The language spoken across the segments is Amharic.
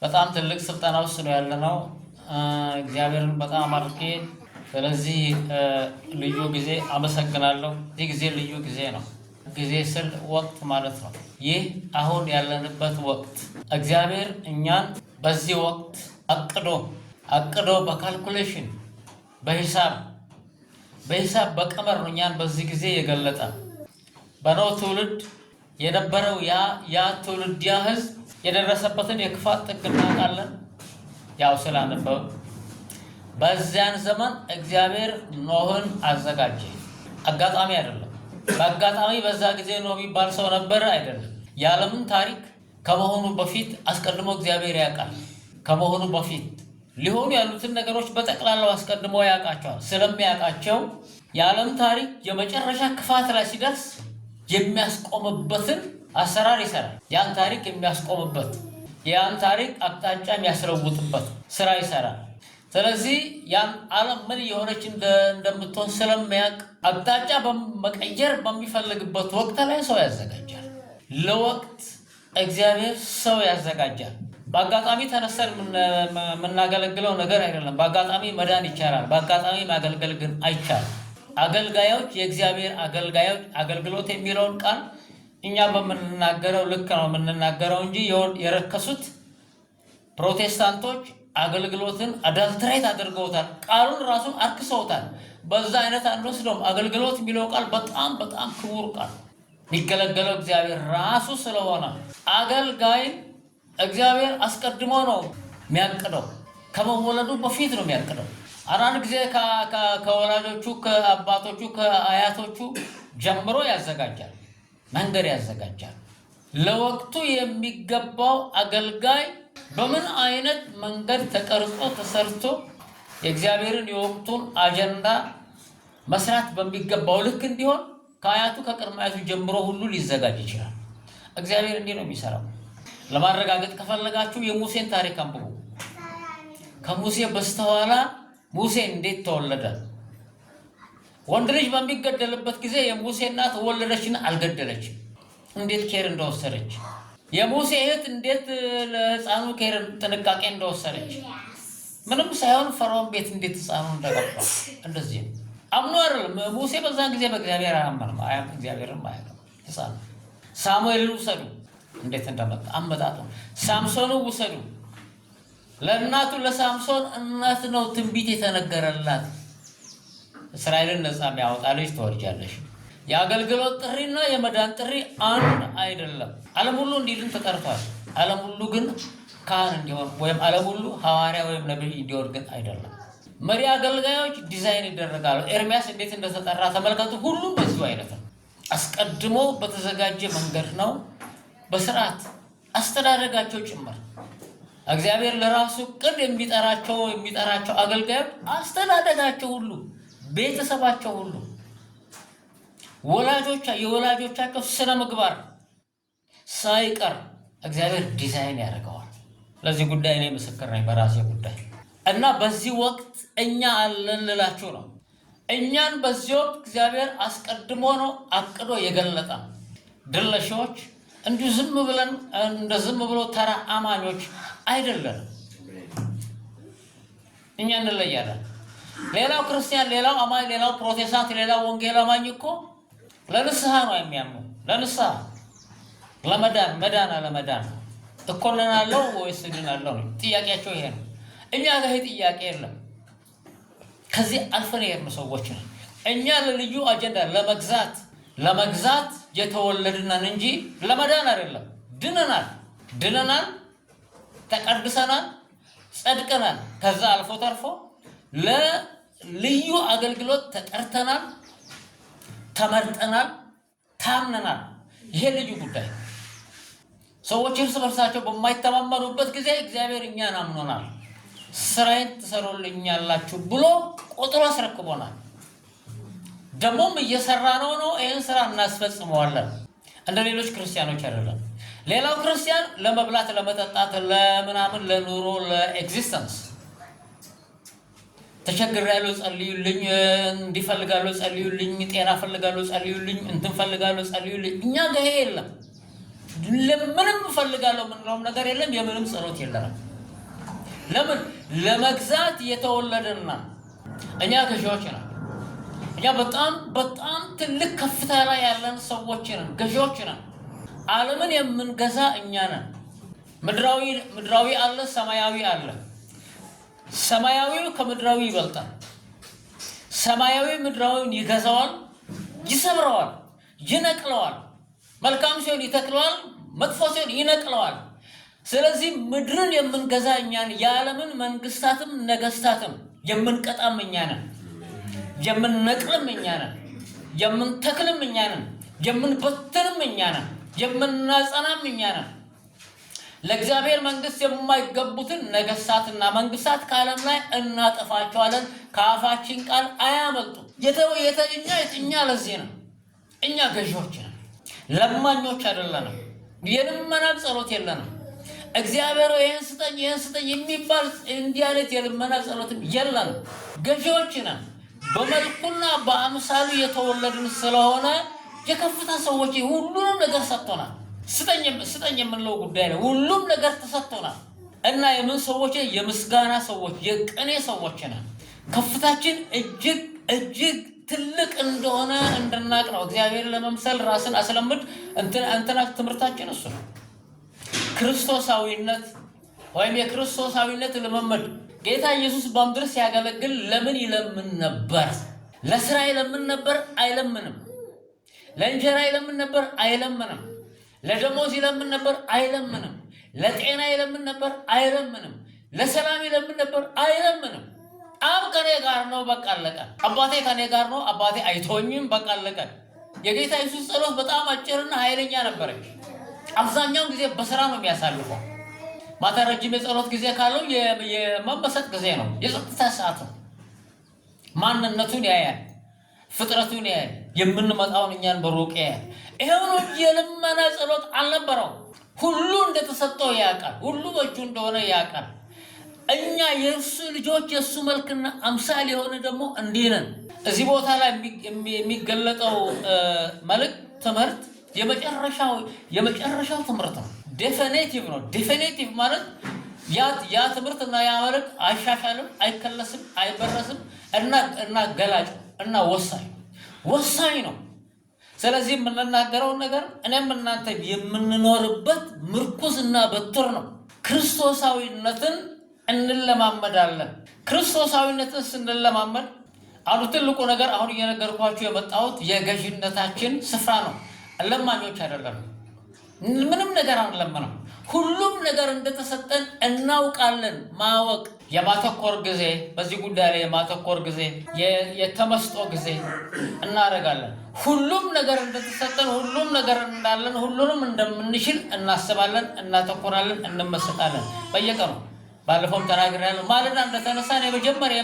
በጣም ትልቅ ስልጠና ውስጥ ነው ያለነው። እግዚአብሔርን በጣም አድርጌ ስለዚህ ልዩ ጊዜ አመሰግናለሁ። ይህ ጊዜ ልዩ ጊዜ ነው። ጊዜ ስል ወቅት ማለት ነው። ይህ አሁን ያለንበት ወቅት እግዚአብሔር እኛን በዚህ ወቅት አቅዶ በካልኩሌሽን በሂሳብ በቀመር ነው እኛን በዚህ ጊዜ የገለጠ። በኖህ ትውልድ የነበረው ያ ትውልድ ያ ህዝብ የደረሰበትን የክፋት ጥግ እናውቃለን። ያው ስላነበብ በዚያን ዘመን እግዚአብሔር ኖህን አዘጋጀ። አጋጣሚ አይደለም። በአጋጣሚ በዛ ጊዜ ኖህ የሚባል ሰው ነበረ አይደለም። የዓለምን ታሪክ ከመሆኑ በፊት አስቀድሞ እግዚአብሔር ያውቃል። ከመሆኑ በፊት ሊሆኑ ያሉትን ነገሮች በጠቅላላው አስቀድሞ ያውቃቸዋል። ስለሚያውቃቸው የዓለም ታሪክ የመጨረሻ ክፋት ላይ ሲደርስ የሚያስቆምበትን አሰራር ይሰራል። ያን ታሪክ የሚያስቆምበት ያን ታሪክ አቅጣጫ የሚያስለውጥበት ስራ ይሰራል። ስለዚህ ያን ዓለም ምን የሆነች እንደምትሆን ስለሚያውቅ አቅጣጫ መቀየር በሚፈልግበት ወቅት ላይ ሰው ያዘጋጃል። ለወቅት እግዚአብሔር ሰው ያዘጋጃል። በአጋጣሚ ተነስተን የምናገለግለው ነገር አይደለም። በአጋጣሚ መዳን ይቻላል። በአጋጣሚ ማገልገል ግን አይቻልም። አገልጋዮች የእግዚአብሔር አገልጋዮች አገልግሎት የሚለውን ቃል እኛ በምንናገረው ልክ ነው የምንናገረው እንጂ የረከሱት ፕሮቴስታንቶች አገልግሎትን አዳልትሬት አድርገውታል። ቃሉን ራሱን አርክሰውታል። በዛ አይነት አንወስደውም። አገልግሎት የሚለው ቃል በጣም በጣም ክቡር ቃል የሚገለገለው እግዚአብሔር ራሱ ስለሆነ አገልጋይን እግዚአብሔር አስቀድሞ ነው የሚያቅደው። ከመወለዱ በፊት ነው የሚያቅደው። አንዳንድ ጊዜ ከወላጆቹ ከአባቶቹ ከአያቶቹ ጀምሮ ያዘጋጃል፣ መንገድ ያዘጋጃል። ለወቅቱ የሚገባው አገልጋይ በምን አይነት መንገድ ተቀርጾ ተሰርቶ የእግዚአብሔርን የወቅቱን አጀንዳ መስራት በሚገባው ልክ እንዲሆን ከአያቱ ከቅድመ አያቱ ጀምሮ ሁሉ ሊዘጋጅ ይችላል። እግዚአብሔር እንዲህ ነው የሚሰራው። ለማረጋገጥ ከፈለጋችሁ የሙሴን ታሪክ አንብቡ። ከሙሴ በስተኋላ ሙሴ እንዴት ተወለደ? ወንድ ልጅ በሚገደልበት ጊዜ የሙሴ እናት ወለደችና አልገደለችም። እንዴት ኬር እንደወሰደች፣ የሙሴ እህት እንዴት ለሕፃኑ ኬር ጥንቃቄ እንደወሰደች፣ ምንም ሳይሆን ፈርዖን ቤት እንዴት ሕፃኑ እንደገባ እንደዚህ ነው። አምኖ አይደለም ሙሴ በዛን ጊዜ በእግዚአብሔር አያመንም። እግዚአብሔርም አያውቅም። ሕፃኑ ሳሙኤልን ውሰዱ፣ እንዴት እንደመጣ አመጣጡ። ሳምሶንን ውሰዱ። ለእናቱ ለሳምሶን እናት ነው ትንቢት የተነገረላት። እስራኤልን ነፃ የሚያወጣ ልጅ ትወልጃለሽ። የአገልግሎት ጥሪና የመዳን ጥሪ አንድ አይደለም። ዓለም ሁሉ እንዲድን ተጠርቷል። ዓለም ሁሉ ግን ካህን እንዲሆን ወይም ዓለም ሁሉ ሐዋርያ ወይም ነቢይ እንዲሆን ግን አይደለም። መሪ አገልጋዮች ዲዛይን ይደረጋሉ። ኤርሚያስ እንዴት እንደተጠራ ተመልከቱ። ሁሉም በዚሁ አይነት ነው። አስቀድሞ በተዘጋጀ መንገድ ነው፣ በስርዓት አስተዳደጋቸው ጭምር። እግዚአብሔር ለራሱ ቅድ የሚጠራቸው አገልጋዮች አስተዳደጋቸው ሁሉ፣ ቤተሰባቸው ሁሉ፣ የወላጆቻቸው ስነ ምግባር ሳይቀር እግዚአብሔር ዲዛይን ያደርገዋል። ለዚህ ጉዳይ እኔ ምስክር ነኝ በራሴ ጉዳይ እና በዚህ ወቅት እኛ አለን ልላችሁ ነው። እኛን በዚህ ወቅት እግዚአብሔር አስቀድሞ ነው አቅዶ የገለጠ። ድለሾች እንዲሁ ዝም ብሎ ተራ አማኞች አይደለም። እኛ እንለያለን። ሌላው ክርስቲያን፣ ሌላው አማኝ፣ ሌላው ፕሮቴስታንት፣ ሌላው ወንጌል አማኝ እኮ ለንስሐ ነው የሚያምኑ። ለንስሐ መዳን አለመዳን እኮነናለሁ ወይስ እድናለሁ ነው ጥያቄያቸው። ይሄ ነው። እኛ ጋር ይሄ ጥያቄ የለም። ከዚህ አልፈን የሄድን ሰዎች ነን። እኛ ለልዩ አጀንዳ ለመግዛት የተወለድነን እንጂ ለመዳን አይደለም። ድነናል፣ ተቀድሰናል፣ ጸድቀናል። ከዛ አልፎ ተርፎ ለልዩ አገልግሎት ተጠርተናል፣ ተመርጠናል፣ ታምነናል። ይሄ ልዩ ጉዳይ። ሰዎች እርስ በርሳቸው በማይተማመኑበት ጊዜ እግዚአብሔር እኛን አምኖናል። ስራዬን ትሰሩልኛላችሁ ብሎ ቆጥሮ አስረክቦናል። ደግሞም እየሰራ ነው። ይህን ስራ እናስፈጽመዋለን። እንደ ሌሎች ክርስቲያኖች አይደለም። ሌላው ክርስቲያን ለመብላት፣ ለመጠጣት፣ ለምናምን፣ ለኑሮ፣ ለኤግዚስተንስ ተቸግሬያለሁ ጸልዩልኝ፣ እንዲፈልጋለሁ ጸልዩልኝ፣ ጤና ፈልጋለሁ ጸልዩልኝ፣ እንትን ፈልጋለሁ ጸልዩልኝ። እኛ ጋር ይሄ የለም። ለምንም ፈልጋለሁ ምንለውም ነገር የለም። የምንም ጸሎት የለንም። ለምን ለመግዛት የተወለደና እኛ ገዢዎች ነን። እኛ በጣም ትልቅ ከፍታ ላይ ያለን ሰዎች ነን፣ ገዢዎች ነን። ዓለምን የምንገዛ እኛ ነን። ምድራዊ አለ፣ ሰማያዊ አለ። ሰማያዊው ከምድራዊ ይበልጣል። ሰማያዊ ምድራዊውን ይገዛዋል፣ ይሰብረዋል፣ ይነቅለዋል። መልካም ሲሆን ይተክለዋል፣ መጥፎ ሲሆን ይነቅለዋል። ስለዚህ ምድርን የምንገዛ እኛ ነን። የዓለምን መንግስታትም ነገስታትም የምንቀጣም እኛ ነን፣ የምንነቅልም እኛ ነን፣ የምንተክልም እኛ ነን፣ የምንበትንም እኛ ነን፣ የምናጸናም እኛ ነን። ለእግዚአብሔር መንግስት የማይገቡትን ነገስታትና መንግስታት ከዓለም ላይ እናጠፋቸዋለን። ከአፋችን ቃል አያመልጡ። እኛ ለዚህ ነው። እኛ ገዢዎች ነን፣ ለማኞች አይደለንም። የልመና ጸሎት የለንም። እግዚአብሔር ይህን ስጠኝ የሚባል እንዲህ አይነት የልመና ጸሎትም የለንም። ገዢዎች ነን። በመልኩና በአምሳሉ የተወለድን ስለሆነ የከፍታ ሰዎች ሁሉንም ነገር ሰጥቶናል። ስጠኝ የምንለው ጉዳይ ነው። ሁሉም ነገር ተሰጥቶናል እና የምን ሰዎች? የምስጋና ሰዎች፣ የቅኔ ሰዎች ነን። ከፍታችን እጅግ ትልቅ እንደሆነ እንድናቅ ነው። እግዚአብሔር ለመምሰል ራስን አስለምድ እንትና ትምህርታችን እሱ ነው። ክርስቶሳዊነት ወይም የክርስቶሳዊነት ልምምድ። ጌታ ኢየሱስ በምድር ሲያገለግል ለምን ይለምን ነበር? ለስራ ይለምን ነበር? አይለምንም። ለእንጀራ ይለምን ነበር? አይለምንም። ለደሞዝ ይለምን ነበር? አይለምንም። ለጤና ይለምን ነበር? አይለምንም። ለሰላም ይለምን ነበር? አይለምንም። አብ ከኔ ጋር ነው፣ በቃ አለቀ። አባቴ ከኔ ጋር ነው፣ አባቴ አይቶኝም፣ በቃ አለቀ። የጌታ ኢየሱስ ጸሎት በጣም አጭርና ኃይለኛ ነበረች። አብዛኛውን ጊዜ በስራ ነው የሚያሳልፈው። ማታ ረጅም የጸሎት ጊዜ ካለው የመበሰጥ ጊዜ ነው፣ የጸጥታ ሰዓት ነው። ማንነቱን ያያል፣ ፍጥረቱን ያያል፣ የምንመጣውን እኛን በሩቅ ያያል። ይሄው ነው። የልመና ጸሎት አልነበረው። ሁሉ እንደተሰጠው ያውቃል፣ ሁሉ በእጁ እንደሆነ ያውቃል። እኛ የእሱ ልጆች፣ የእሱ መልክና አምሳል የሆነ ደግሞ እንዲህ ነን። እዚህ ቦታ ላይ የሚገለጠው መልእክት ትምህርት የመጨረሻው ትምህርት ነው። ዴፊኒቲቭ ነው። ዴፊኒቲቭ ማለት ያ ትምህርት እና ያ መልእክት አይሻሻልም፣ አይከለስም፣ አይበረስም እና ገላጭ እና ወሳኝ ነው። ስለዚህ የምንናገረውን ነገር እኔም እናንተ የምንኖርበት ምርኩዝና በትር ነው። ክርስቶሳዊነትን እንለማመዳለን። ክርስቶሳዊነትን ስንለማመድ አንዱ ትልቁ ነገር አሁን እየነገርኳችሁ የመጣሁት የገዥነታችን ስፍራ ነው። ለማኞች አይደለም። ምንም ነገር አንለምንም። ሁሉም ነገር እንደተሰጠን እናውቃለን። ማወቅ የማተኮር ጊዜ፣ በዚህ ጉዳይ ላይ የማተኮር ጊዜ፣ የተመስጦ ጊዜ እናደርጋለን። ሁሉም ነገር እንደተሰጠን፣ ሁሉም ነገር እንዳለን፣ ሁሉንም እንደምንችል እናስባለን፣ እናተኮራለን፣ እንመሰጣለን። በየቀኑ ባለፈውም ተናግሬያለሁ። ማለዳ እንደተነሳን የመጀመሪያ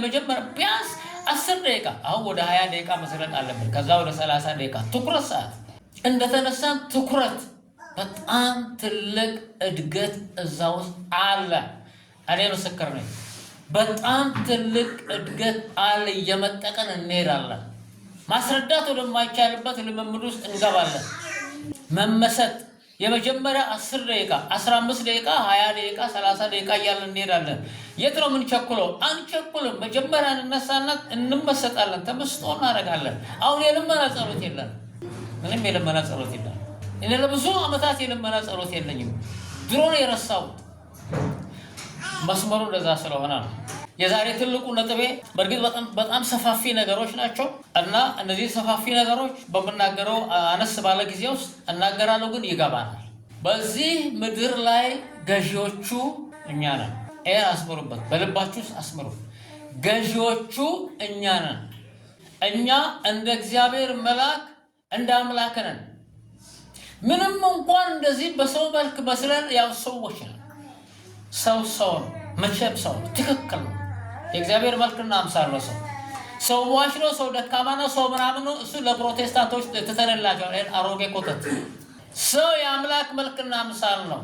ቢያንስ 10 ደቂቃ፣ አሁን ወደ 20 ደቂቃ መስረቅ አለብን። ከዛ ወደ 30 ደቂቃ ትኩረት ሰዓት እንደተነሳን ትኩረት። በጣም ትልቅ እድገት እዛ ውስጥ አለ። እኔ ምስክር ነኝ። በጣም ትልቅ እድገት አለ። እየመጠቀን እንሄዳለን። ማስረዳት ወደማይቻልበት ልምምድ ውስጥ እንገባለን። መመሰጥ የመጀመሪያ 10 ደቂቃ፣ 15 ደቂቃ፣ 20 ደቂቃ፣ 30 ደቂቃ እያለን እንሄዳለን። የት ነው የምንቸኩለው? አንቸኩልም። መጀመሪያ እንነሳና እንመሰጣለን፣ ተመስጦ እናደርጋለን። አሁን የልመና ጸሎት የለን፣ ምንም የልመና ጸሎት የለን። እኔ ለብዙ ዓመታት የልመና ጸሎት የለኝም። ድሮ ነው የረሳሁት። መስመሩ እንደዛ ስለሆነ ነው። የዛሬ ትልቁ ነጥቤ በእርግጥ በጣም ሰፋፊ ነገሮች ናቸው እና እነዚህ ሰፋፊ ነገሮች በምናገረው አነስ ባለ ጊዜ ውስጥ እናገራለሁ፣ ግን ይገባናል። በዚህ ምድር ላይ ገዢዎቹ እኛ ነን። ይሄን አስምሩበት፣ በልባችሁ ውስጥ አስምሩ። ገዢዎቹ እኛ ነን። እኛ እንደ እግዚአብሔር መልአክ እንደ አምላክ ነን። ምንም እንኳን እንደዚህ በሰው መልክ መስለን ያው ሰዎች ነን። ሰው ነው፣ መቼም ሰው ነው፣ ትክክል ነው። የእግዚአብሔር መልክና አምሳል ነው። ሰው ዋሽ ነው፣ ሰው ደካማ ነው፣ ሰው ምናምን ነው። እሱ ለፕሮቴስታንቶች ትተንላቸው አሮጌ ኮተት። ሰው የአምላክ መልክና አምሳል ነው።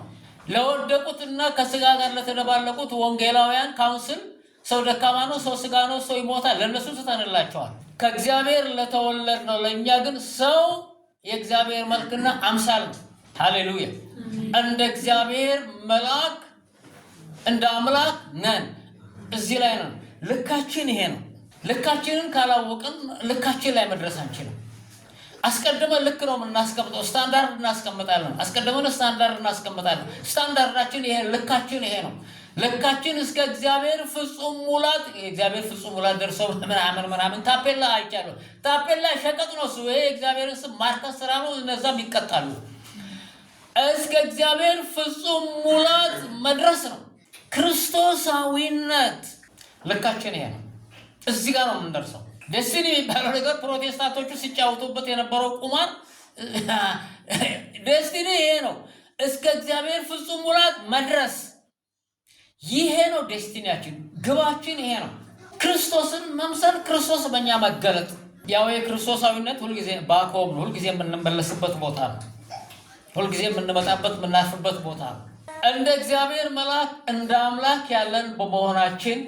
ለወደቁትና ከስጋ ጋር ለተደባለቁት ወንጌላውያን ካውንስል ሰው ደካማ ነው፣ ሰው ስጋ ነው፣ ሰው ይሞታል። ለእነሱ ትተንላቸዋል። ከእግዚአብሔር ለተወለድ ነው። ለእኛ ግን ሰው የእግዚአብሔር መልክና አምሳል ነው። ሃሌሉያ! እንደ እግዚአብሔር መልአክ እንደ አምላክ ነን። እዚህ ላይ ነው ልካችን። ይሄ ነው ልካችንን ካላወቅን ልካችን ላይ መድረስ አንችልም። አስቀድመን ልክ ነው የምናስቀምጠው፣ ስታንዳርድ እናስቀምጣለን። አስቀድመን ስታንዳርድ እናስቀምጣለን። ስታንዳርዳችን ይሄ ልካችን ይሄ ነው። ልካችን እስከ እግዚአብሔር ፍጹም ሙላት፣ የእግዚአብሔር ፍጹም ሙላት ደርሶ ምናምን ታፔላ አይቻለሁ። ታፔላ ሸቀጥ ነው እሱ። ይሄ የእግዚአብሔርን ስም ማርከስ ስራ ነው። እነዛም ይቀጣሉ። እስከ እግዚአብሔር ፍጹም ሙላት መድረስ ነው ክርስቶሳዊነት። ልካችን ይሄ ነው። እዚህ ጋር ነው የምንደርሰው። ደስቲኒ የሚባለው ነገር ፕሮቴስታንቶቹ ሲጫወቱበት የነበረው ቁማር ደስቲኒ ይሄ ነው። እስከ እግዚአብሔር ፍጹም ሙላት መድረስ ይሄ ነው ደስቲኒያችን፣ ግባችን ይሄ ነው። ክርስቶስን መምሰል፣ ክርስቶስ በእኛ መገለጥ። ያው የክርስቶሳዊነት ሁልጊዜ ባኮብ ነው። ሁልጊዜ የምንመለስበት ቦታ ነው። ሁልጊዜ የምንመጣበት የምናርፍበት ቦታ ነው። እንደ እግዚአብሔር መልአክ እንደ አምላክ ያለን በመሆናችን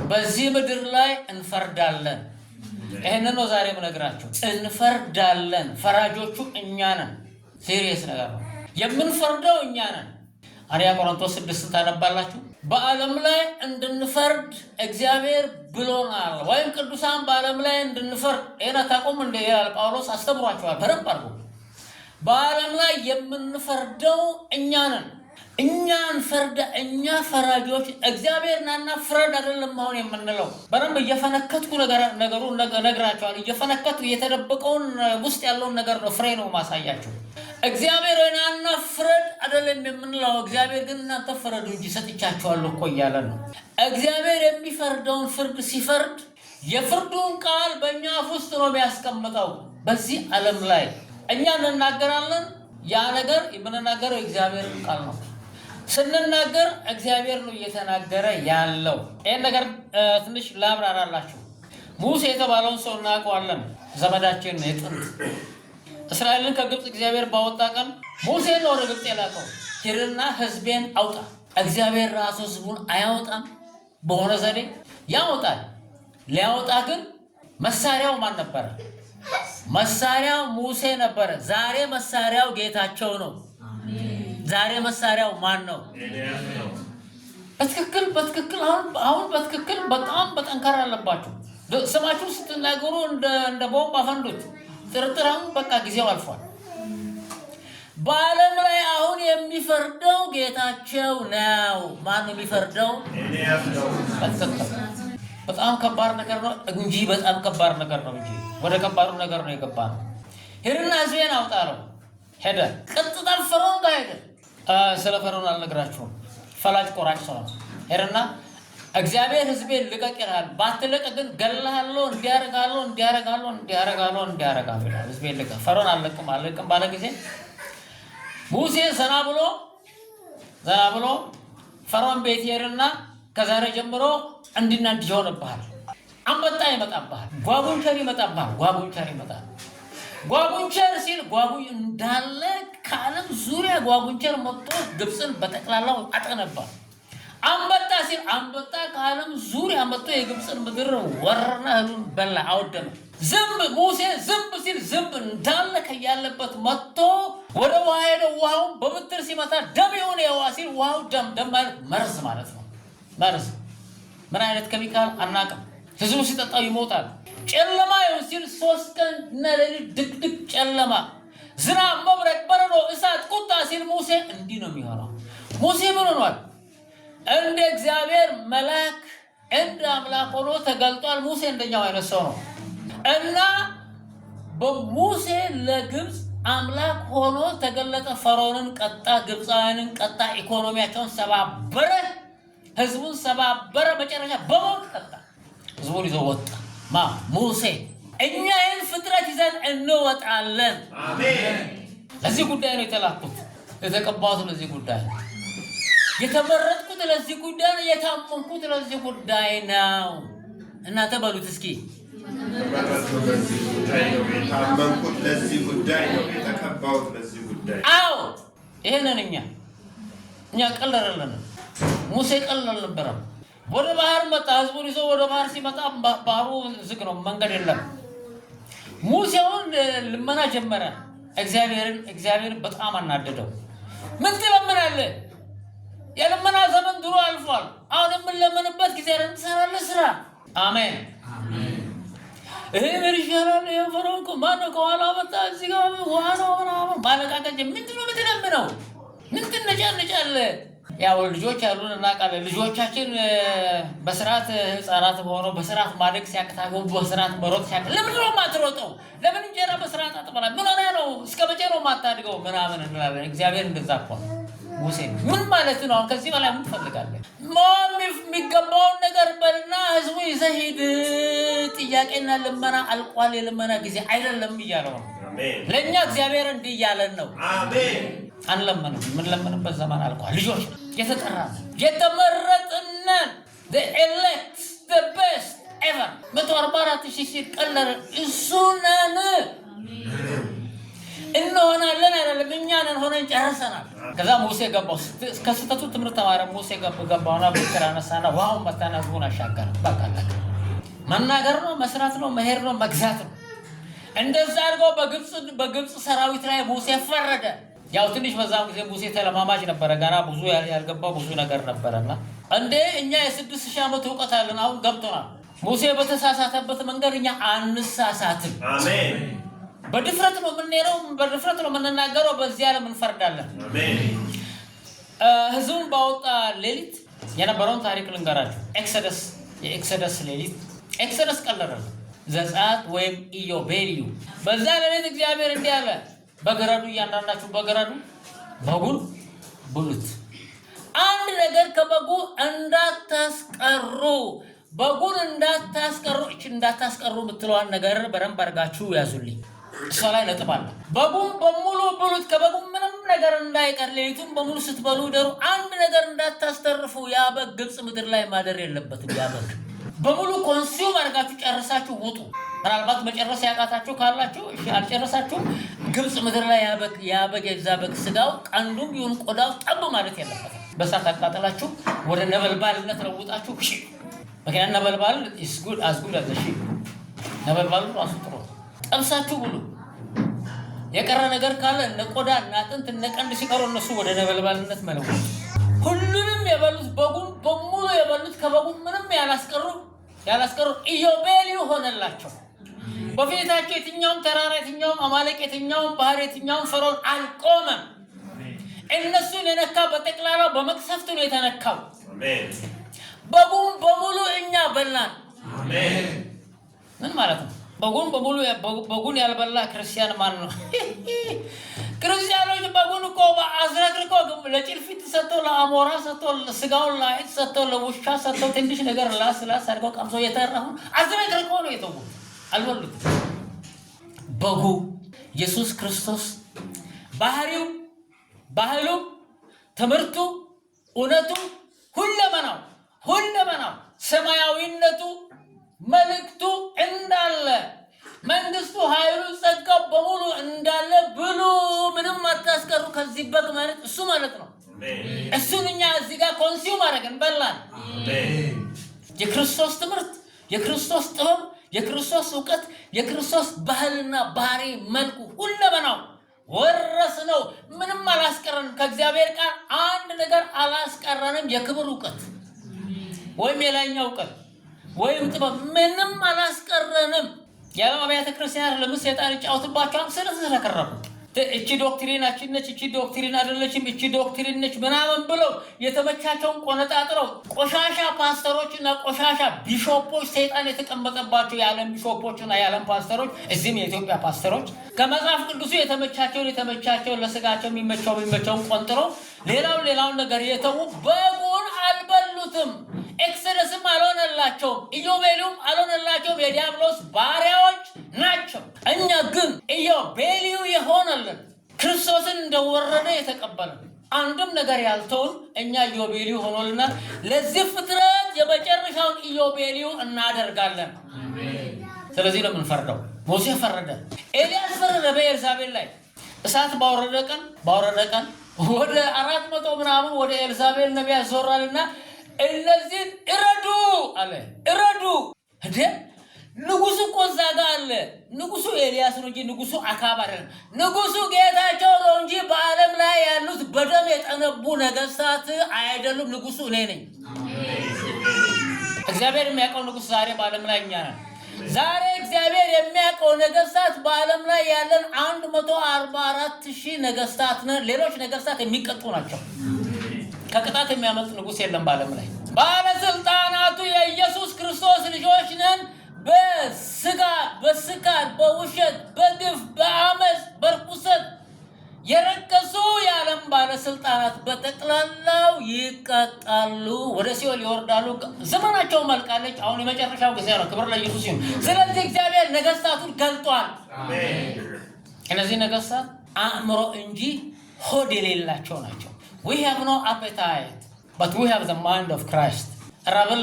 በዚህ ምድር ላይ እንፈርዳለን። ይህንን ነው ዛሬ የምነግራችሁ። እንፈርዳለን። ፈራጆቹ እኛ ነን። ሲሪየስ ነገር ነው። የምንፈርደው እኛ ነን። አንደኛ ቆሮንቶስ 6 ታነባላችሁ። በዓለም ላይ እንድንፈርድ እግዚአብሔር ብሎናል። ወይም ቅዱሳን በዓለም ላይ እንድንፈርድ ይህን አታውቁም እንደ ይላል ጳውሎስ። አስተምሯቸዋል በደንብ አድርጎ። በዓለም ላይ የምንፈርደው እኛ ነን። እኛን ፈርዳ እኛ ፈራጆች። እግዚአብሔር ናና ፍረድ አይደለም አሁን የምንለው። በደንብ እየፈነከትኩ ነገሩን ነግራቸዋል። እየፈነከትኩ የተደበቀውን ውስጥ ያለውን ነገር ነው ፍሬ ነው ማሳያቸው። እግዚአብሔር ናና ፍረድ አይደለም የምንለው። እግዚአብሔር ግን እናንተ ፍረዱ እንጂ ሰጥቻችኋለሁ እኮ እያለ ነው። እግዚአብሔር የሚፈርደውን ፍርድ ሲፈርድ የፍርዱን ቃል በእኛ አፍ ውስጥ ነው የሚያስቀምጠው። በዚህ ዓለም ላይ እኛ እንናገራለን። ያ ነገር የምንናገረው የእግዚአብሔርን ቃል ነው። ስንናገር እግዚአብሔር ነው እየተናገረ ያለው። ይህን ነገር ትንሽ ላብራራላችሁ። ሙሴ የተባለውን ሰው እናውቀዋለን። ዘመዳችን የጥንት እስራኤልን ከግብፅ እግዚአብሔር ባወጣ ቀን ሙሴ ነው ወደ ግብፅ የላከው። ሂድና ሕዝቤን አውጣ። እግዚአብሔር ራሱ ሕዝቡን አያወጣም? በሆነ ዘዴ ያወጣል። ሊያወጣ ግን መሳሪያው ማን ነበረ? መሳሪያው ሙሴ ነበረ። ዛሬ መሳሪያው ጌታቸው ነው። ዛሬ መሳሪያው ማን ነው? በትክክል አሁን በትክክል በጣም በጠንካራ አለባችሁ። ስማችሁ ስትናገሩ እንደ ቦምብ አፈንዱት። ጥርጥራም በቃ ጊዜው አልፏል። በዓለም ላይ አሁን የሚፈርደው ጌታቸው ነው። ማን ነው የሚፈርደው? በጣም ከባድ ነገር ነው እንጂ በጣም ከባድ ነገር ነው እንጂ ወደ ከባዱ ነገር ነው የገባ ነው። ሄድና ሕዝቤን አውጣ ነው። ሄደ። ቀጥታ ፈርዖን ጋር ሄደ። ስለ ፈርዖን አልነግራችሁም። ፈላጭ ቆራጭ ሰው ነው። ሄድና እግዚአብሔር ሕዝቤን ልቀቅ ይላል። ባትለቅ ግን ገለሃለሁ፣ እንዲያረጋለሁ ይላል። ሕዝቤን ልቀቅ። ፈርዖን አልለቅም ባለ ጊዜ ሙሴ ዘና ብሎ ፈርዖን ቤት ሄድና ከዛሬ ጀምሮ እንዲና እንዲህ ይሆንብሃል። አንበጣ ይመጣብሃል፣ ጓጉንቸር ይመጣብሃል። ጓጉንቸር ሲል እንዳለ ከዓለም ዙሪያ ጓጉንቸር መጥቶ ግብፅን በጠቅላላው አጠነባል። አንበጣ ሲል አንበጣ ከዓለም ዙሪያ መጥቶ የግብፅን ምድር ወረና እህሉን በላ፣ አወደመ። ሙሴ ዝንብ ሲል ዝንብ እንዳለ ከያለበት መጥቶ ወደ ውሃ ሄደ። ውሃውን በብትር ሲመታ ደም የሆነ የውሃ ሲል ውሃው ደም ማለት መርዝ ማለት ነው። መርዝ ምን አይነት ኬሚካል አናውቅም። ህዝቡ ሲጠጣው ይሞታል። ጨለማ ይሁን ሲል 3 ቀን እና ሌሊት ድቅድቅ ጨለማ፣ ዝናብ፣ መብረቅ፣ በረዶ፣ እሳት፣ ቁጣ ሲል ሙሴ እንዲህ ነው የሚሆነው። ሙሴ ምን ሆኗል? እንደ እግዚአብሔር መልአክ እንደ አምላክ ሆኖ ተገልጧል። ሙሴ እንደኛው አይነት ሰው ነው እና በሙሴ ለግብፅ አምላክ ሆኖ ተገለጠ። ፈርዖንን ቀጣ፣ ግብፃውያንን ቀጣ፣ ኢኮኖሚያቸውን ሰባበረ፣ ህዝቡን ሰባበረ። መጨረሻ በሞት ቀጣ። ህዝቡን ይዞ ወጣ። ሙሴ። እኛ ይህን ፍጥረት ይዘን እንወጣለን። አሜን። ለዚህ ጉዳይ ነው የተላኩት፣ የተቀባሁት ለዚህ ጉዳይ፣ የተመረጥኩት ለዚህ ጉዳይ ነው፣ የታመንኩት ለዚህ ጉዳይ ነው። እናንተ በሉት እስኪ። የታመንኩት ለዚህ ጉዳይ ነው፣ የተቀባሁት ለዚህ ጉዳይ። አዎ ይሄንን እኛ ቀለረልን። ሙሴ ቀለል አልነበረም። ወደ ባህር መጣ። ህዝቡን ይዞ ወደ ባህር ሲመጣ ባህሩ ዝግ ነው፣ መንገድ የለም። ሙሴውን ልመና ጀመረ። እግዚአብሔር በጣም አናደደው። ምን ትለምናለህ? የልመና ዘመን ድሮ አልፏል። አሁን የምንለምንበት ጊዜ እንሰራለን ስራ። አሜን አሜን። ይሄ ምርሻራል የፈረንኩ ማን ከኋላ መጣ እዚህ ጋር ዋና ማለቃቀጅ ምንድነው የምትለምነው? ምን ትነጫነጫለ? ያው ልጆች ያሉን እናውቃለን። ልጆቻችን በስርዓት ህፃናት ሆነው በስርዓት ማደግ ሲያቅታቸው በስርዓት መሮጥ ሲያቅ ለምን ነው የማትሮጠው? ለምን እንጀራ በስርዓት አጥበላ ምን ሆነ ነው? እስከ መቼ ነው የማታድገው? ምናምን እንላለን። እግዚአብሔር እንደዛ እኮ ሙሴ ምን ማለት ነው? አሁን ከዚህ በላይ ምን ትፈልጋለህ? የሚገባውን ነገር በልና ህዝቡ ይዘህ ሂድ። ጥያቄና ልመና አልቋል። የልመና ጊዜ አይደለም እያለው ነው። ለእኛ እግዚአብሔር እንዲህ እያለን ነው። አሜን። አንለምንም። የምንለምንበት ዘመን አልቋል። ልጆች የተጠራን የተመረጥነን the elect the best ever 144,000 ሲል ቀለረ እሱ ነን እንሆናለን አይደለም እኛ ነን ሆነን ጨርሰናል። ከዛ ሙሴ ገባው ከስተቱ ትምህርት ተማረ። ሙሴ ገባውና በትር አነሳና ዋው መታና ህዝቡን አሻገረ። በቃ መናገር ነው፣ መስራት ነው፣ መሄድ ነው፣ መግዛት ነው። እንደዛ አድርገው በግብጽ ሰራዊት ላይ ሙሴ ፈረደ። ያው ትንሽ በዛም ጊዜ ሙሴ ተለማማጅ ነበረ። ገና ብዙ ያልገባው ብዙ ነገር ነበረና እንዴ እኛ የ6000 ዓመት ዕውቀት አለን አሁን ገብቶናል። ሙሴ በተሳሳተበት መንገድ እኛ አንሳሳትም። አሜን። በድፍረት ነው የምንሄደው፣ በድፍረት ነው የምንናገረው። በዚያ ላይ እንፈርዳለን። አሜን። ህዝቡን ባወጣ ሌሊት የነበረውን ታሪክ ልንገራችሁ። የኤክሶደስ ሌሊት ኤክሶደስ ቀለረ ዘጸአት ወይም ኢዮቤልዩ። በዛ ሌሊት እግዚአብሔር እንዲህ አለ፣ በገረዱ እያንዳንዳችሁ በገረዱ በጉን ብሉት፣ አንድ ነገር ከበጉ እንዳታስቀሩ፣ በጉን እንዳታስቀሩ። እቺ እንዳታስቀሩ የምትለዋን ነገር በደንብ አድርጋችሁ ያዙልኝ። እሷ ላይ ነጥብ አለ። በጉን በሙሉ ብሉት፣ ከበጉ ምንም ነገር እንዳይቀር፣ ሌሊቱን በሙሉ ስትበሉ ደሩ። አንድ ነገር እንዳታስተርፉ። ያ በግ ግብጽ ምድር ላይ ማደር የለበትም። ያ በግ በሙሉ ኮንሱም አድርጋችሁ ጨርሳችሁ ውጡ። ምናልባት መጨረስ ያቃታችሁ ካላችሁ እሺ፣ አልጨረሳችሁም። ግብጽ ምድር ላይ ያ በግ የዛ በግ ስጋው ቀንዱም ይሁን ቆዳው ጠብ ማለት የለበትም። በሳት አቃጠላችሁ ወደ ነበልባልነት ለውጣችሁ እሺ። ምክንያቱም ነበልባል is good as good as the sheep። ነበልባሉ ራሱ ጥሩ ጠብሳችሁ ብሉ። የቀረ ነገር ካለ እነ ቆዳ እና አጥንት እነ ቀንድ ሲቀሩ እነሱ ወደ ነበልባልነት መለወጥ። ሁሉንም የበሉት በጉን በሙሉ የበሉት ከበጉ ምንም ያላስቀሩ ኢዮቤልዩ ሆነላቸው። በፊታቸው የትኛውም ተራራ፣ የትኛውም አማሌቅ፣ የትኛውም ባህር፣ የትኛውም ፈርዖን አልቆመም። እነሱን የነካ በጠቅላላ በመቅሰፍት ነው የተነካው። በጉን በሙሉ እኛ በላን። ምን ማለት ነው? በጉን በሙሉ በጉን ያልበላ ክርስቲያን ማን ነው? ክርስቲያኖች በጉን እኮ አዝረክርኮ ለጭልፊት ሰጥተው ለአሞራ ሰጥተው ስጋውን ለአይጥ ሰጥተው ለውሻ ሰጥተው ትንሽ ነገር ላስላስ አድርገው ቀምሰው የተረፉ አዝረክርኮ ነው የተዉት። አልበሉት። በጉ ኢየሱስ ክርስቶስ ባህሪው፣ ባህሉ፣ ትምህርቱ፣ እውነቱ፣ ሁለመናው ሰማያዊነቱ፣ መልእክቱ እንዳለ መንግስቱ፣ ኃይሉ፣ ጸጋው በሙሉ እንዳለ ብሉ፣ ምንም አታስቀሩ። ከዚህ በግ ማለት እሱ ማለት ነው። እሱን እኛ እዚህ ጋር ኮንሱም አደረግን፣ በላን። የክርስቶስ ትምህርት፣ የክርስቶስ ጥበብ፣ የክርስቶስ እውቀት፣ የክርስቶስ ባህልና ባህሪ፣ መልኩ፣ ሁለመናው ወረስነው። ምንም አላስቀረንም። ከእግዚአብሔር ቃል አንድ ነገር አላስቀረንም። የክብር እውቀት ወይም የላይኛው እውቀት ወይም ጥበብ ምንም አላስቀረንም። የዓለም አብያተ ክርስቲያናት ለምን ሰይጣን ይጫወትባቸዋል? ስለተከረሩ እቺ ዶክትሪናችን ነች፣ እቺ ዶክትሪን አይደለችም፣ እቺ ዶክትሪን ነች ምናምን ብለው የተመቻቸውን ቆነጣጥረው ቆሻሻ ፓስተሮችና ቆሻሻ ቢሾፖች፣ ሰይጣን የተቀመጠባቸው የዓለም ቢሾፖችና የዓለም ፓስተሮች፣ እዚህም የኢትዮጵያ ፓስተሮች ከመጽሐፍ ቅዱሱ የተመቻቸውን ለስጋቸው የሚመቸውን ቆንጥረው ሌላውን ነገር የተዉ በጉን አልበሉትም። ኤክሶደስም አልሆነላቸውም። ኢዮቤልዩም አልሆነላቸውም። የዲያብሎስ ባሪያዎች ናቸው። እኛ ግን ኢዮቤልዩ የሆነልን ክርስቶስን እንደወረደ የተቀበልን አንድም ነገር ያልተውን እኛ ኢዮቤልዩ ሆኖልናል። ለዚህ ፍጥረት የመጨረሻውን ኢዮቤልዩ እናደርጋለን። ስለዚህ ነው የምንፈርደው። ሙሴ ፈረደ፣ ኤልያስ ፈረደ በኤልዛቤል ላይ እሳት ባወረደ ቀን ወደ 400 ምናምን ወደ ኤልዛቤል ነቢያት ዞራልና እነዚህን እረዱ አለ። እረዱ እንዴ! ንጉሱ እኮ እዛ ጋር አለ። ንጉሱ ኤልያስ ነው እንጂ ንጉሱ አካብ አይደለም። ንጉሱ ጌታቸው ነው እንጂ በዓለም ላይ ያሉት በደም የጠነቡ ነገስታት አይደሉም። ንጉሱ እኔ ነኝ። እግዚአብሔር የሚያውቀው ንጉስ ዛሬ በዓለም ላይ እኛ ነን። ዛሬ እግዚአብሔር የሚያውቀው ነገስታት በዓለም ላይ ያለን 144,000 ነገስታት ነን። ሌሎች ነገስታት የሚቀጡ ናቸው። ከቅጣት የሚያመልጥ ንጉስ የለም በዓለም ላይ። ባለስልጣናቱ የኢየሱስ ክርስቶስ ልጆች ነን። በስጋ በስካር በውሸት በግፍ በአመፅ በርኩሰት የረከሱ የዓለም ባለስልጣናት በጠቅላላው ይቀጣሉ፣ ወደ ሲኦል ይወርዳሉ። ዘመናቸው መልቃለች። አሁን የመጨረሻው ጊዜ ነው። ክብር ለኢየሱስ ይሁን። ስለዚህ እግዚአብሔር ነገስታቱን ገልጧል። እነዚህ ነገስታት አእምሮ እንጂ ሆድ የሌላቸው ናቸው። we have no appetite but we have the mind of Christ። ራብን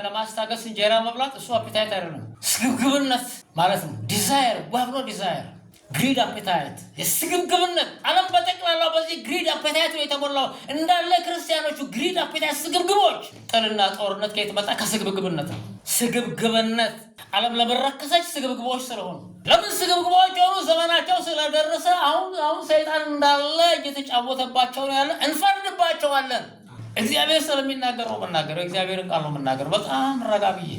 ለማስታገስ እንጀራ መብላት እሱ አፒታይት አይደለም፣ ስግብግብነት ማለት ነው። ዲዛይር we have no desire ግሪድ አፒታይት የስግብግብነት ዓለም በጠቅላላው በዚህ ግሪድ አፒታይት ነው የተሞላው። እንዳለ ክርስቲያኖቹ ግሪድ አፒታይት ስግብግቦች። ጥልና ጦርነት ከየት መጣ? ከስግብግብነት ነው። ስግብግብነት ዓለም ለመረከሰች ስግብግቦች ስለሆኑ ለምን ስግብግቦች ሆኑ? ዘመናቸው ስለደረሰ አሁን ሰይጣን እንዳለ እየተጫወተባቸው ነው ያለ። እንፈርድባቸዋለን። እግዚአብሔር ስለሚናገር ነው የምናገረው። እግዚአብሔርን ቃል ነው የምናገረው። በጣም ረጋ ብዬ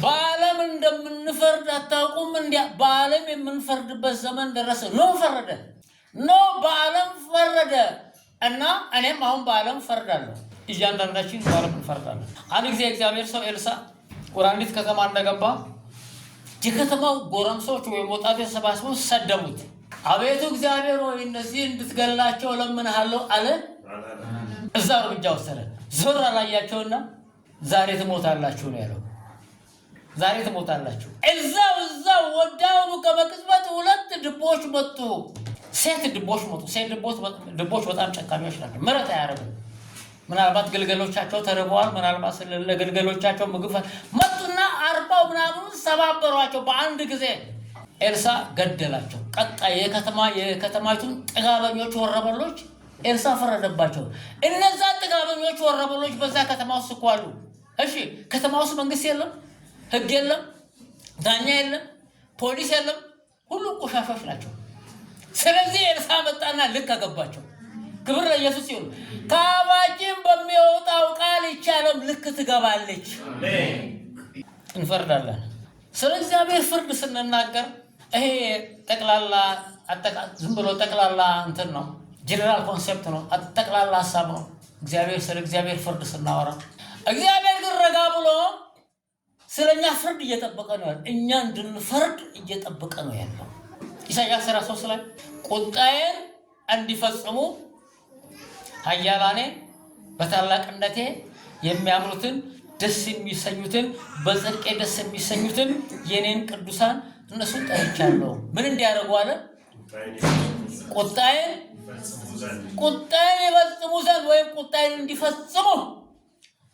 በዓለም እንደምንፈርድ አታውቁም? እንዲያ በዓለም የምንፈርድበት ዘመን ደረሰ። ፈረደ በዓለም ፈረደ እና እኔም አሁን በዓለም ፈርዳለሁ። እያንዳንዳችን በዓለም እንፈርዳለን። አንድ ጊዜ እግዚአብሔር ሰው ኤልሳ ወደ አንዲት ከተማ እንደገባ የከተማው ጎረምሶች ወይም ወጣቶች ተሰባስበው ሰደቡት። አቤቱ እግዚአብሔር ሆይ እነዚህ እንድትገላቸው እለምንሃለሁ አለ። እዛ እርምጃ ወሰደ። ዞር አላያቸውና ዛሬ ትሞታላችሁ ነው ያለው። ዛሬ ትሞታላችሁ። እዛው ወዳውኑ ከመቅጽበት 2 ድቦች መጡ። ሴት ድቦች መጡ። ሴት ድቦች በጣም ጨካኞች ናቸው። ምሕረት አያደርጉም። ምናልባት ግልገሎቻቸው ተርበዋል። ምናልባት ለግልገሎቻቸው ምግብ መጡና 40 ምናምን ሰባበሯቸው በአንድ ጊዜ። ኤልሳ ገደላቸው። ቀጣይ የከተማይቱን ጥጋበኞች ወረበሎች ኤልሳ ፈረደባቸው። እነዛ ጥጋበኞች ወረበሎች በዛ ከተማ ውስጥ እኮ አሉ። እሺ ከተማ ውስጥ መንግስት የለም፣ ህግ የለም፣ ዳኛ የለም፣ ፖሊስ የለም። ሁሉም ቆሻሾች ናቸው። ስለዚህ ኤልሳ መጣና ልክ አገባቸው። ክብር ለኢየሱስ ይሁን። ከአፋችን በሚወጣው ቃል ይቻለም ልክ ትገባለች። እንፈርዳለን። ስለ እግዚአብሔር ፍርድ ስንናገር ይሄ ጠቅላላ ዝም ብሎ ጠቅላላ እንትን ነው። ጀነራል ኮንሴፕት ነው። ጠቅላላ ሐሳብ ነው። እግዚአብሔር ስለ እግዚአብሔር ፍርድ ስናወራ እግዚአብሔር ግን ረጋ ብሎ ስለኛ ፍርድ እየጠበቀ ነው ያለው። እኛ እንድንፈርድ እየጠበቀ ነው ያለው። ኢሳይያስ 43 ላይ ቁጣዬን እንዲፈጽሙ ኃያላኔ በታላቅነቴ የሚያምሩትን ደስ የሚሰኙትን በጽድቄ ደስ የሚሰኙትን የኔን ቅዱሳን እነሱን ጠርቻለሁ። ምን እንዲያደርጉ አለ? ቁጣዬን ይፈጽሙ ዘንድ ወይም ቁጣዬን እንዲፈጽሙ።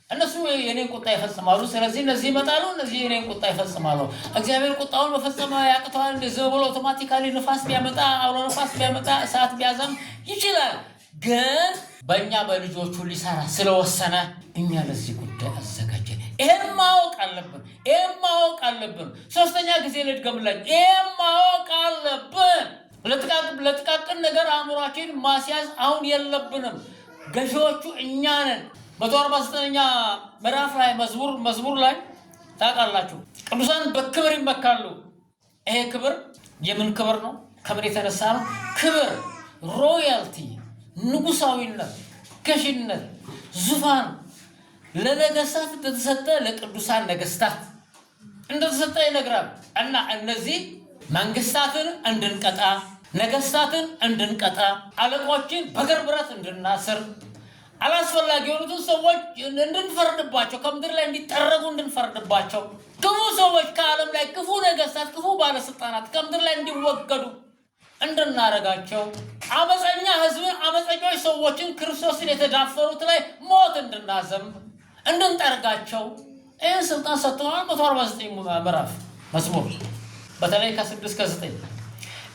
እነሱ የኔን ቁጣ ይፈጽማሉ። ስለዚህ እነዚህ ይመጣሉ፣ እነዚህ የኔን ቁጣ ይፈጽማሉ። እግዚአብሔር ቁጣውን መፈጸም ያቅተዋል? እንደዚህ ብሎ አውቶማቲካሊ ንፋስ ቢያመጣ፣ አውሎ ንፋስ ቢያመጣ፣ እሳት ቢያዘም ይችላል። ግን በእኛ በልጆቹ ሊሰራ ስለወሰነ እኛ ለዚህ ጉዳይ አዘጋጀን። ይሄን ማወቅ አለብን። ሶስተኛ ጊዜ ልድገምላችሁ። ይሄን ማወቅ አለብን። ለጥቃቅን ነገር አእምሯችን ማስያዝ አሁን የለብንም። ገዢዎቹ እኛ ነን። 149ኛ ምዕራፍ ላይ መዝሙር ላይ ታውቃላችሁ፣ ቅዱሳን በክብር ይመካሉ። ይሄ ክብር የምን ክብር ነው? ከምን የተነሳ ነው? ክብር ሮያልቲ፣ ንጉሳዊነት፣ ገዥነት፣ ዙፋን ለነገስታት እንደተሰጠ ለቅዱሳን ነገስታት እንደተሰጠ ይነግራል። እና እነዚህ መንግስታትን እንድንቀጣ፣ ነገስታትን እንድንቀጣ፣ አለቆችን በገር ብረት እንድናስር፣ አላስፈላጊ የሆኑትን ሰዎች እንድንፈርድባቸው፣ ከምድር ላይ እንዲጠረጉ እንድንፈርድባቸው፣ ክፉ ሰዎች ከዓለም ላይ ክፉ ነገስታት፣ ክፉ ባለስልጣናት ከምድር ላይ እንዲወገዱ እንድናረጋቸው፣ አመፀኛ ህዝብን፣ አመፀኞች ሰዎችን ክርስቶስን የተዳፈሩት ላይ ሞት እንድናዘም እንድንጠርጋቸው ይህን ስልጣን ሰጥተናል። 149 ምዕራፍ መዝሙር በተለይ ከ6 እስከ 9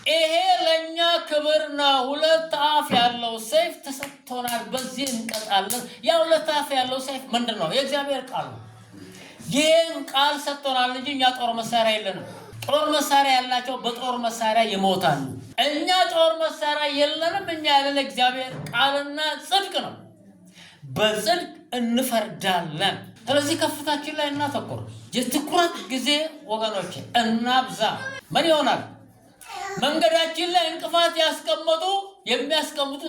ይሄ ለእኛ ክብር ነው። 2 አፍ ያለው ሰይፍ ተሰጥቶናል፣ በዚህ እንቀጣለን። ያ 2 አፍ ያለው ሰይፍ ምንድን ነው? የእግዚአብሔር ቃል ነው። ይህን ቃል ሰጥቶናል እንጂ እኛ ጦር መሳሪያ የለንም። ጦር መሳሪያ ያላቸው በጦር መሳሪያ ይሞታሉ። እኛ ጦር መሳሪያ የለንም። እኛ ያለን እግዚአብሔር ቃልና ጽድቅ ነው። በጽድቅ እንፈርዳለን። ስለዚህ ከፍታችን ላይ እናተኩር። የትኩረት ጊዜ ወገኖች እናብዛ። ምን ይሆናል? መንገዳችን ላይ እንቅፋት የሚያስቀምጡ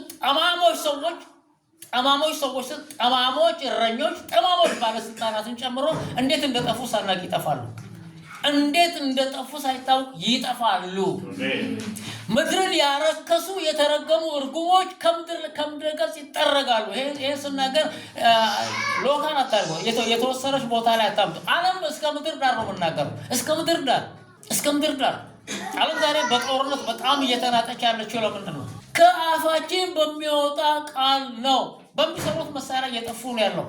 ጠማሞች እረኞች፣ ጠማሞች ባለስልጣናትን ጨምሮ እንዴት እንደጠፉ ሳናውቅ ይጠፋሉ። እንዴት እንደጠፉ ሳይታወቅ ይጠፋሉ። ምድርን ያረከሱ የተረገሙ እርጉሞች ከምድር ገጽ ይጠረጋሉ። ይሄ ስናገር ሎካል አታርገው፣ የተወሰነች ቦታ ላይ አታምጡ። ዓለም እስከ ምድር ዳር ነው የምናገረው። እስከ ምድር ዳር ዓለም ዛሬ በጦርነት በጣም እየተናጠች ያለችው ለምንድን ነው? ከአፋችን በሚወጣ ቃል ነው። በሚሰሩት መሳሪያ እየጠፉ ነው ያለው።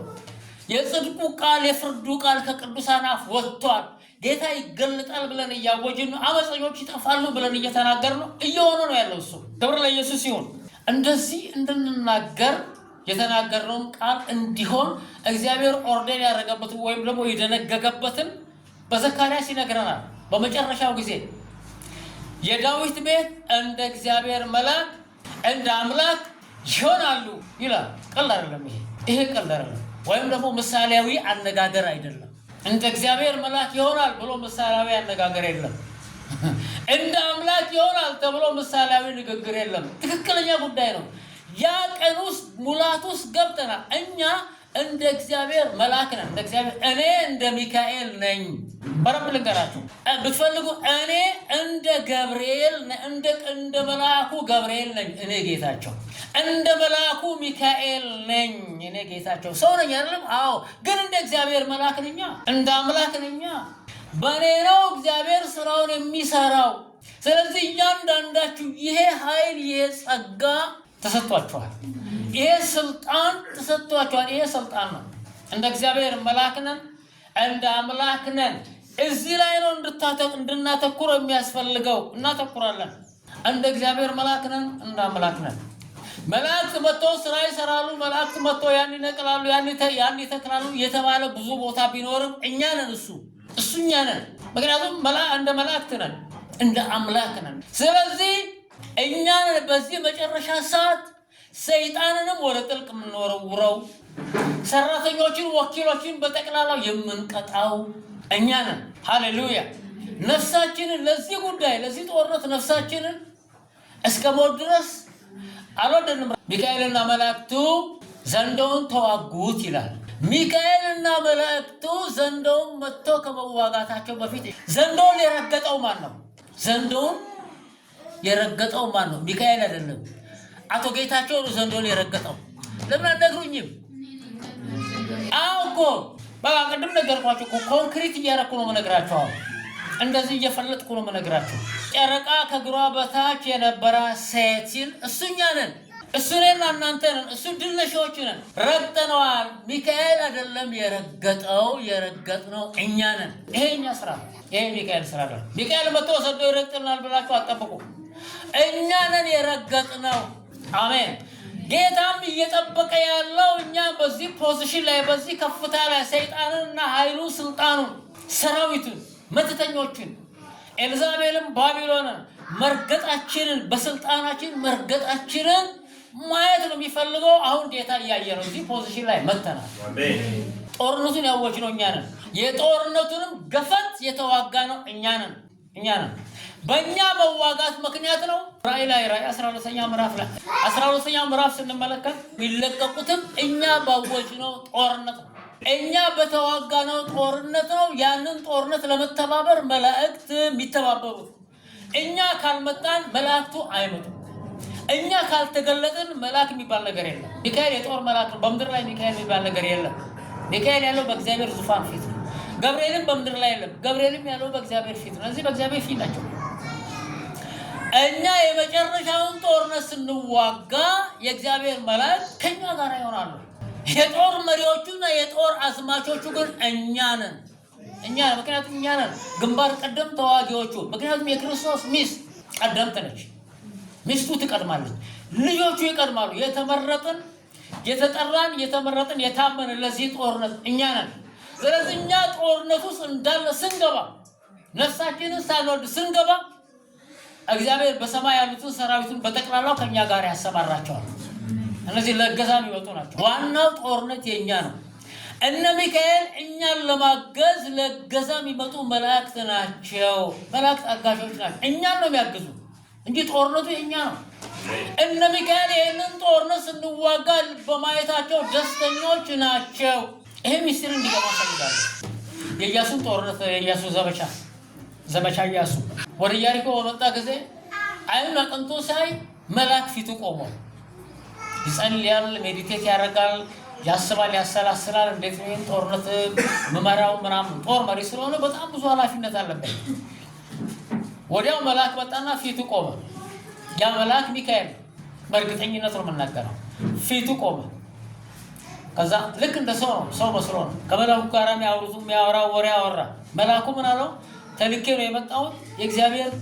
የጽድቁ ቃል የፍርዱ ቃል ከቅዱሳን አፍ ወጥቷል። ጌታ ይገልጣል ብለን እያወጅን ነው። አመፀኞች ይጠፋሉ ብለን እየተናገር ነው። እየሆነ ነው ያለው። እሱ ክብር ለኢየሱስ ይሁን። እንደዚህ እንድንናገር የተናገርነውን ቃል እንዲሆን እግዚአብሔር ኦርዴን ያደረገበትን ወይም ደግሞ የደነገገበትን በዘካርያስ ይነግረናል። በመጨረሻው ጊዜ የዳዊት ቤት እንደ እግዚአብሔር መልአክ እንደ አምላክ ይሆናሉ ይላል። ቀልድ አይደለም ይሄ ቀልድ አይደለም፣ ወይም ደግሞ ምሳሌያዊ አነጋገር አይደለም። እንደ እግዚአብሔር መልአክ ይሆናል ብሎ ምሳሌያዊ አነጋገር የለም። እንደ አምላክ ይሆናል ተብሎ ምሳሌያዊ ንግግር የለም። ትክክለኛ ጉዳይ ነው። ያ ቀን ውስጥ ሙላት ውስጥ ገብተናል። እኛ እንደ እግዚአብሔር መልአክ ነን። እንደ እግዚአብሔር እኔ እንደ ሚካኤል ነኝ። በረብ ልንገራችሁ ብትፈልጉ እኔ እንደ ገብርኤል እንደ መልአኩ ገብርኤል ነኝ። እኔ ጌታቸው እንደ መልአኩ ሚካኤል ነኝ። እኔ ጌታቸው ሰው ነኝ አይደለም? አዎ፣ ግን እንደ እግዚአብሔር መልአክ ነኝ፣ እንደ አምላክ ነኝ። በእኔ ነው እግዚአብሔር ስራውን የሚሰራው። ስለዚህ እያንዳንዳችሁ ይሄ ኃይል ይሄ ጸጋ ተሰጥቷችኋል። ይሄ ስልጣን ተሰጥቷችኋል። ይሄ ስልጣን ነው። እንደ እግዚአብሔር መልአክ ነን፣ እንደ አምላክ ነን። እዚህ ላይ ነው እንድናተኩር የሚያስፈልገው። እናተኩራለን። እንደ እግዚአብሔር መልአክ ነን፣ እንደ አምላክ ነን። መላእክት መጥተው ስራ ይሰራሉ። መላእክት መጥተው ያን ይነቅላሉ፣ ያን ይተክላሉ የተባለ ብዙ ቦታ ቢኖርም እኛ ነን እሱ እኛ ነን። ምክንያቱም እንደ መላእክት ነን፣ እንደ አምላክ ነን። ስለዚህ እኛ ነን በዚህ መጨረሻ ሰዓት ሰይጣንንም ወደ ጥልቅ የምንወረውረው፣ ሰራተኞችን ወኪሎችን በጠቅላላው የምንቀጣው እኛ ነን። ሃሌሉያ። ነፍሳችንን ለዚህ ጉዳይ ለዚህ ጦርነት ነፍሳችንን እስከ ሞት ድረስ አልወደድንም። ሚካኤልና መላእክቱ ዘንዶውን ተዋጉት ይላል። ሚካኤልና መላእክቱ ዘንዶውን መጥቶ ከመዋጋታቸው በፊት ዘንዶውን የረገጠው ማን ነው? ዘንዶውን የረገጠው ማን ነው? ሚካኤል አይደለም። አቶ ጌታቸው ዘንዶውን የረገጠው ለምን አልነግሩኝም? አዎ እኮ በቃ ቅድም ነገርኳቸው እኮ። ኮንክሪት እያረኩ ነው የምነግራቸው። እንደዚህ እየፈለጥኩ ነው የምነግራቸው። ጨረቃ ከግሯ በታች የነበረ ሴት ሲል እሱኛ ነን፣ እሱ እኔና እናንተ ነን። እሱ ድል ነሺዎች ነን። ረግጠነዋል። ሚካኤል አይደለም የረገጥነው እኛ ነን። ይሄ እኛ ስራ፣ ይሄ ሚካኤል ስራ ነው። ሚካኤል መጥቶ ሰዶ ይረግጥናል ብላችሁ አጠብቁ። እኛ ነን የረገጥነው። አሜን። ጌታም እየጠበቀ ያለው እኛ በዚህ ፖዚሽን ላይ በዚህ ከፍታ ላይ ሰይጣንንና ኃይሉን ስልጣኑን ሰራዊቱን መተተኞችን ኤልዛቤልን ባቢሎንን መርገጣችንን በስልጣናችን መርገጣችንን ማየት ነው የሚፈልገው። አሁን ጌታ እያየ ነው። እዚህ ፖዚሽን ላይ መተናል። ጦርነቱን ያወጅነው እኛ ነን። የጦርነቱንም ገፈት የተዋጋ ነው እኛ ነን። በእኛ መዋጋት ምክንያት ነው። ራእይ 12ኛው ምዕራፍ ስንመለከት የሚለቀቁትም እኛ ባወጅነው ጦርነት ነው። እኛ በተዋጋነው ጦርነት ነው። ያንን ጦርነት ለመተባበር መላእክት የሚተባበሩት። እኛ ካልመጣን መላእክቱ አይመጡም። እኛ ካልተገለጥን መልአክ የሚባል ነገር የለም። ሚካኤል የጦር መልአክ ነው። በምድር ላይ ሚካኤል የሚባል ነገር የለም። ሚካኤል ያለው በእግዚአብሔር ዙፋን ፊት ነው። ገብርኤልም በምድር ላይ የለም። ገብርኤልም ያለው በእግዚአብሔር ፊት ነው። እዚህ በእግዚአብሔር ፊት ናቸው። እኛ የመጨረሻውን ጦርነት ስንዋጋ የእግዚአብሔር መላእክት ከኛ ጋር ይሆናሉ። የጦር መሪዎቹና የጦር አዝማቾቹ ግን እኛ ነን። ምክንያቱም እኛ ነን ግንባር ቀደም ተዋጊዎቹ። ምክንያቱም የክርስቶስ ሚስት ቀደምት ነች። ሚስቱ ትቀድማለች፣ ልጆቹ ይቀድማሉ። የተመረጥን የተመረጥን የታመን ለዚህ ጦርነት እኛ ነን። ስለዚህ እኛ ጦርነቱ እንዳለ ስንገባ ነፍሳችንን ሳንወድ ስንገባ እግዚአብሔር በሰማይ ያሉትን ሰራዊቱን በጠቅላላው ከኛ ጋር ያሰማራቸዋል። እነዚህ ለገዛ የሚወጡ ናቸው። ዋናው ጦርነት የኛ ነው። እነ ሚካኤል እኛን ለማገዝ ለገዛ የሚመጡ መላእክት ናቸው። መላእክት አጋዦች ናቸው። እኛን ነው የሚያግዙ እንጂ ጦርነቱ የኛ ነው። እነ ሚካኤል ይህንን ጦርነት ስንዋጋ በማየታቸው ደስተኞች ናቸው። ይሄ ሚስጥር እንዲገባ ፈልጋለሁ። የኢያሱን ጦርነት የኢያሱ ዘመቻ ኢያሱ ወደ ኢያሪኮ በመጣ ጊዜ አይኑን አቅንቶ ሳይ መልአክ ፊቱ ቆሞ ይጸልያል፣ ሜዲቴት ያደርጋል፣ ያስባል፣ ያሰላስላል። እንዴት ነው ጦርነት መመራው ምናምን ጦር መሪ ስለሆነ በጣም ብዙ ኃላፊነት አለበት። ወዲያው መልአክ መጣና ፊቱ ቆመ። ያ መልአክ ሚካኤል በእርግጠኝነት ነው የምናገረው። ፊቱ ቆመ። ከዛ ልክ እንደ ሰው መስሎ ነው ከመልአኩ ጋር የሚያወራው ወሬ አወራ። መልአኩ ምን አለው? ተልኬ ነው የመጣሁት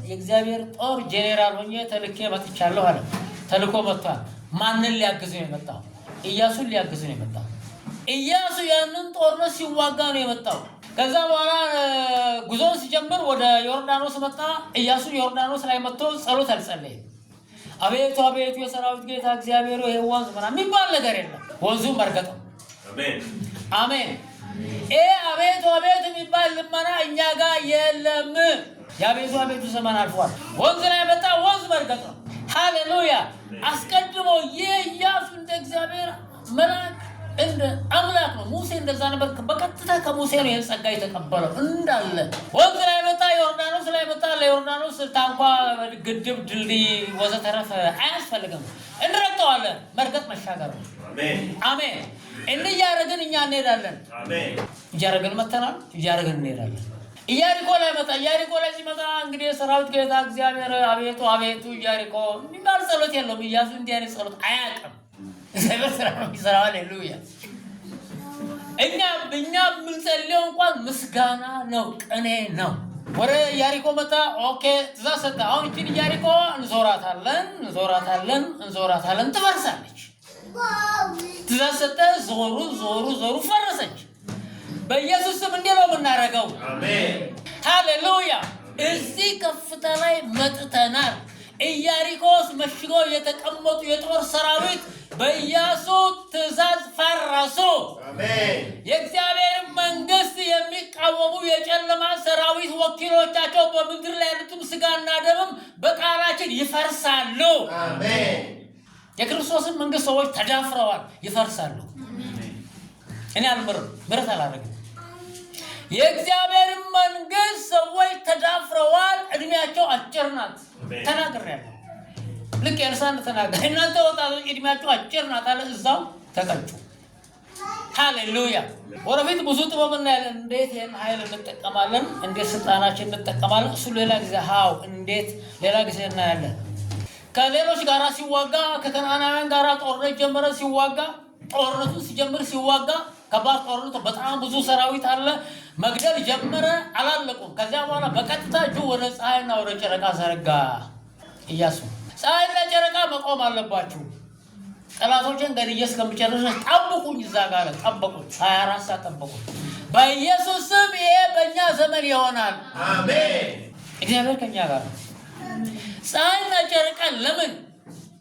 የእግዚአብሔር ጦር ጄኔራል ሆኜ ተልኬ መጥቻለሁ አለ። ተልኮ መጥቷል። ማንን ሊያግዝ ነው የመጣው? ኢያሱን ሊያግዝ ነው የመጣው። ኢያሱ ያንን ጦርነት ሲዋጋ ነው የመጣው። ከዛ በኋላ ጉዞን ሲጀምር ወደ ዮርዳኖስ መጣ። ኢያሱ ዮርዳኖስ ላይ መጥቶ ጸሎት አልጸለየም። አቤቱ አቤቱ የሰራዊት ጌታ እግዚአብሔር ይሄ ወንዝ ምናምን የሚባል ነገር የለም። ወንዙ መርገጥ ነው። አሜን። አቤቱ አቤቱ የሚባል ልመና እኛ ጋር የለም። የአቤቱ አቤቱ ዘመን አልፏል። ወንዝ ላይ መጣ። ወንዝ መርገጥ ነው። ሃሌሉያ። አስቀድሞ ኢያሱ እንደ እግዚአብሔር መልአክ እንደ አምላክ ነው። ሙሴ እንደዛ ነበር። በቀጥታ ከሙሴ ነው ይህን ጸጋ የተቀበለው እንዳለ። ወንዝ ላይ መጣ። ዮርዳኖስ ላይ መጣ። ለዮርዳኖስ ታንኳ፣ ግድብ፣ ድልድይ ወዘተረፈ አያስፈልግም። እንረግጠዋለን። መርገጥ መሻገር ነው። አሜን። እያደረግን እኛ እንሄዳለን። እያደረግን መተናል። እያደረግን እንሄዳለን። ኢያሪኮ ላይ መጣ። ኢያሪኮ ላይ ሲመጣ እንግዲህ የሰራዊት ጌታ እግዚአብሔር አቤቱ አቤቱ ኢያሪኮ የሚባል ጸሎት የለውም። ኢያሱ እንዲህ አይነት ጸሎት አያውቅም። እግዚአብሔር ስራ ነው የሚሰራው። ሃሌሉያ። እኛ የምንጸልየው እንኳን ምስጋና ነው፣ ቅኔ ነው። ወደ ኢያሪኮ መጣ። ኦኬ፣ ትእዛዝ ሰጠ። አሁን እችን ኢያሪኮ እንዞራታለን፣ ትፈርሳለች። ትእዛዝ ሰጠ። ዞሩ፣ ፈረሰች። በኢየሱስ ስም እንዲህ ነው የምናደርገው። ሃሌሉያ። እዚህ ከፍታ ላይ መጥተናል። ኢያሪኮስ መሽጎ የተቀመጡ የጦር ሰራዊት በኢያሱ ትእዛዝ ፈረሱ። የእግዚአብሔር መንግስት የሚቃወሙ የጨለማ ሰራዊት ወኪሎቻቸው በምድር ላይ ያሉትም ስጋና ደምም በቃላችን ይፈርሳሉ። የክርስቶስን መንግስት ሰዎች ተዳፍረዋል፣ ይፈርሳሉ። እኔ አልምርም፣ ምሕረት አላደርግም። የእግዚአብሔር መንግስት ሰዎች ተዳፍረዋል። እድሜያቸው አጭር ናት። ተናግሬያለሁ። ልክ ኤልሳዕ ተናገረ። እናንተ ወጣቶች እድሜያቸው አጭር ናት አለ። እዛው ተቀጩ። ሃሌሉያ። ወደፊት ብዙ ጥበብ እናያለን። እንዴት ይህን ኃይል እንጠቀማለን፣ እንዴት ስልጣናችን እንጠቀማለን። እሱ ሌላ ጊዜ እንዴት ሌላ ጊዜ እናያለን። ከሌሎች ጋራ ሲዋጋ ከከነዓናውያን ጋራ ጦርነት ጀመረ። ጦርነቱ ሲዋጋ ከባድ ጦርነቱ በጣም ብዙ ሰራዊት አለ። መግደል ጀመረ። አላለቁም። ከዚያ በኋላ በቀጥታ እጁ ወደ ፀሐይና ወደ ጨረቃ ዘረጋ ኢያሱ። ፀሐይና ጨረቃ መቆም አለባችሁ፣ ጠላቶችን ገድዬ እስከምጨርስ ጠብቁኝ። እዛ ጋር ጠብቁኝ፣ 24 ሰዓት ጠብቁኝ። በኢየሱስ ስም ይሄ በእኛ ዘመን ይሆናል። አሜን። እግዚአብሔር ከኛ ጋር ነው። ፀሐይና ጨረቃ ለምን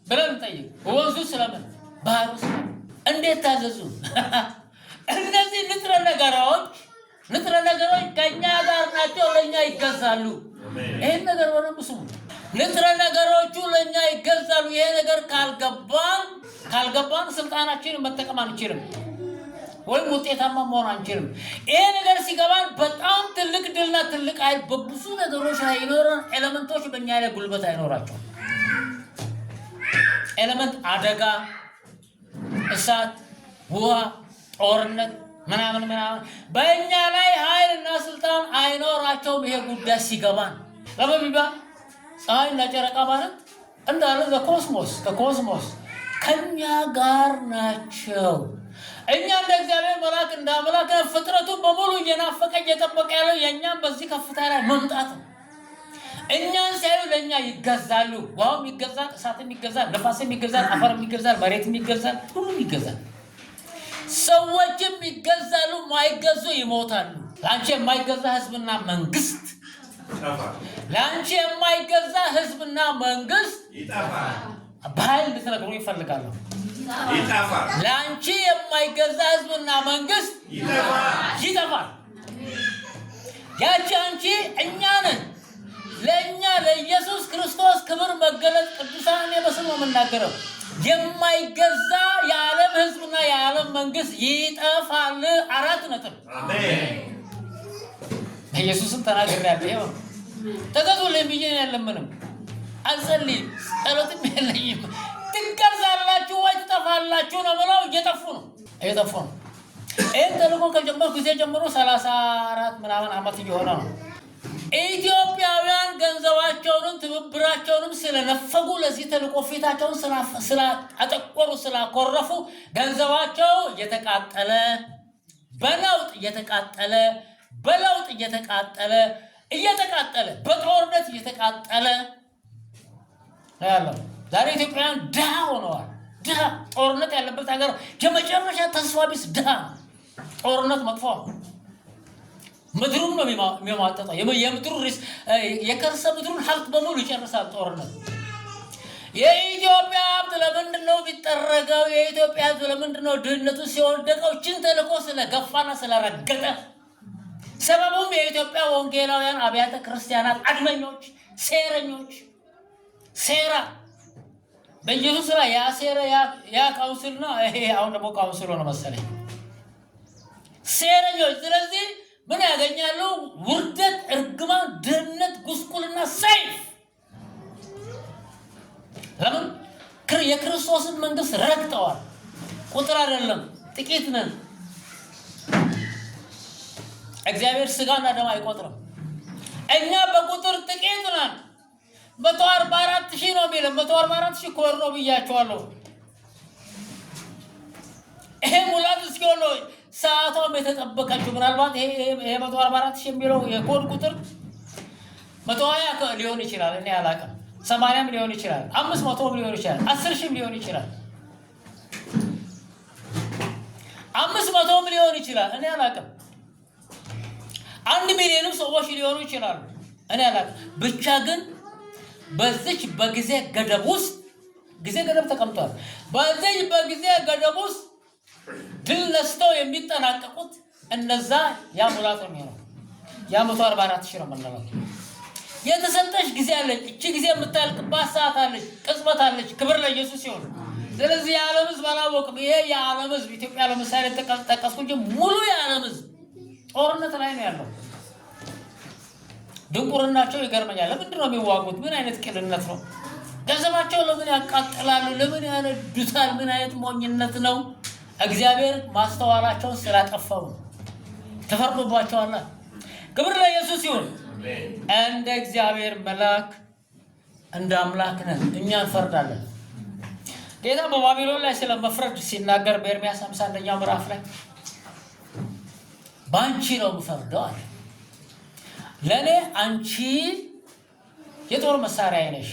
ብለን እንጠይቅ። ወንዙ ስለምን፣ ባህሩ ስለምን፣ እንዴት ታዘዙ? እነዚህ ንጥረ ነገሮች ከኛ ጋር ናቸው፣ ለኛ ይገዛሉ። ይሄን ነገር በደንብ ስሙ። ንጥረ ነገሮቹ ለኛ ይገዛሉ። ይሄ ነገር ካልገባን ስልጣናችንን መጠቀም አንችልም፣ ወይም ውጤታማ መሆን አንችልም። ይሄ ነገር ሲገባን በጣም ትልቅ ድልና ትልቅ ኃይል በብዙ ነገሮች ላይ ይኖረን። ኤሌመንቶች በእኛ ላይ ጉልበት አይኖራቸውም። ኤሌመንት አደጋ፣ እሳት፣ ውሃ፣ ጦርነት ምናምን በእኛ ላይ ኃይልና ስልጣን አይኖራቸውም። ይሄ ጉዳይ ሲገባን ለምን ቢባል ፀሐይና ጨረቃ ማለት እንዳለ ከኮስሞስ ከኛ ጋር ናቸው። እኛ እንደ እግዚአብሔር መልአክ እንደ አምላክ ፍጥረቱ በሙሉ እየናፈቀ እየጠበቀ ያለው የእኛም በዚህ ከፍታ ላይ መምጣት ነው። እኛን ሲያዩ ለእኛ ይገዛሉ። ውሃውም ይገዛል፣ እሳትም ይገዛል፣ ነፋስም ይገዛል፣ አፈርም ይገዛል፣ መሬትም ይገዛል፣ ሁሉም ይገዛል። ሰዎችም ይገዛሉ፣ ማይገዙ ይሞታሉ። ለአንቺ የማይገዛ ህዝብና መንግስት ይጠፋል። ለአንቺ የማይገዛ ህዝብና መንግስት ይጠፋል። በኃይል እንድትነግሩ ይፈልጋሉ። ይጠፋል። ለአንቺ የማይገዛ ህዝብና መንግስት ይጠፋል። ያቺ አንቺ እኛ ነን። ለእኛ ለኢየሱስ ክርስቶስ ክብር መገለጥ ቅዱሳን እኔ በስሙ የምናገረው የማይገዛ የዓለም ህዝብና የዓለም መንግስት ይጠፋል። 4 ነጥብ። አሜን። ኢየሱስም ተናግሬያለሁ። ተገዙልኝ ብዬ ያለምንም አልጸልይም፣ ጸሎትም የለኝም። ትገዛላችሁ ወይ ትጠፋላችሁ ነው ብለው እየጠፉ ነው። ይህን ተልእኮ ከጀመርኩ ጊዜ ጀምሮ 34 ምናምን ዓመት እየሆነ ነው። ኢትዮጵያውያን ገንዘባቸውንም ትብብራቸውንም ስለነፈጉ ለዚህ ተልእኮ ፊታቸውን ስላጠቆሩ ስላኮረፉ ገንዘባቸው እየተቃጠለ በለውጥ እየተቃጠለ በጦርነት እየተቃጠለ ያለው ዛሬ ኢትዮጵያውያን ድሃ ሆነዋል። ድሃ ጦርነት ያለበት ሀገር የመጨረሻ ተስፋ ቢስ ድሃ። ጦርነት መጥፎ ነው። ምድሩም ነው የሚያማጠጣው። የምድሩ የከርሰ ምድሩን ሀብት በሙሉ ይጨርሳል ጦርነት። የኢትዮጵያ ሀብት ለምንድን ነው ቢጠረገው? የኢትዮጵያ ህዝብ ለምንድን ነው ድህነቱ ሲወደቀው? ችን ተልእኮ ስለገፋና ስለረገጠ። ሰበቡም የኢትዮጵያ ወንጌላውያን አብያተ ክርስቲያናት አድመኞች፣ ሴረኞች፣ ሴራ በኢየሱስ ላይ ያሴረ ያ ካውንስል ነው። ይሄ አሁን ደግሞ ካውንስል ነው መሰለኝ። ሴረኞች። ስለዚህ ምን ያገኛሉ? ውርደት፣ እርግማን፣ ድህነት፣ ጉስቁልና፣ ሰይፍ። ለምን? የክርስቶስን መንግስት ረግጠዋል። ቁጥር አይደለም ጥቂት ነን። እግዚአብሔር ስጋና ደም አይቆጥርም። እኛ በቁጥር ጥቂት ነን። 144,000 ነው የሚለው። 144,000 ኮር ነው ብያቸዋለሁ። ይሄ ሙላት እስኪሆን ነው ሰዓቷም የተጠበቀችው። ምናልባት ይሄ 144,000 የሚለው የኮድ ቁጥር 120 ሊሆን ይችላል። እኔ አላውቅም። 80 ሊሆን ይችላል። 500 ሊሆን ይችላል። 10,000 ሊሆን ይችላል። 500 ሊሆን ይችላል። እኔ አላውቅም። 1 ሚሊዮንም ሰዎች ሊሆኑ ይችላሉ። እኔ አላውቅም። ብቻ ግን በዚች በጊዜ ገደብ ውስጥ ጊዜ ገደብ ተቀምጧል። በዚች በጊዜ ገደብ ውስጥ ድል ነስተው የሚጠናቀቁት እነዛ ያ ሙላት ነው የሚሆነው። ያ 144,000 ነው የምንለው። የተሰጠሽ ጊዜ አለች። እቺ ጊዜ የምታልቅባት ሰዓት አለች፣ ቅጽበት አለች። ክብር ለኢየሱስ ይሁን። ስለዚህ የዓለም ህዝብ አላወቅም። ይሄ የዓለም ህዝብ ኢትዮጵያ ለምሳሌ ጠቀስኩ እንጂ ሙሉ የዓለም ህዝብ ጦርነት ላይ ነው ያለው። ድንቁርናቸው ይገርመኛል። ለምንድን ነው የሚዋጉት? ምን አይነት ቅልነት ነው? ገንዘባቸው ለምን ያቃጥላሉ? ለምን ያነዱታል? ምን አይነት ሞኝነት ነው? እግዚአብሔር ማስተዋላቸውን ስላጠፋው ተፈርዶባቸዋል። ክብር ለኢየሱስ ይሁን። እንደ እግዚአብሔር መልአክ እንደ አምላክ ነን እኛ እንፈርዳለን። ጌታ በባቢሎን ላይ ስለመፍረድ ሲናገር በኤርምያስ 51ኛው ምዕራፍ ላይ በአንቺ ነው የምፈርደው አለ። ለእኔ አንቺ የጦር መሳሪያ ነሽ።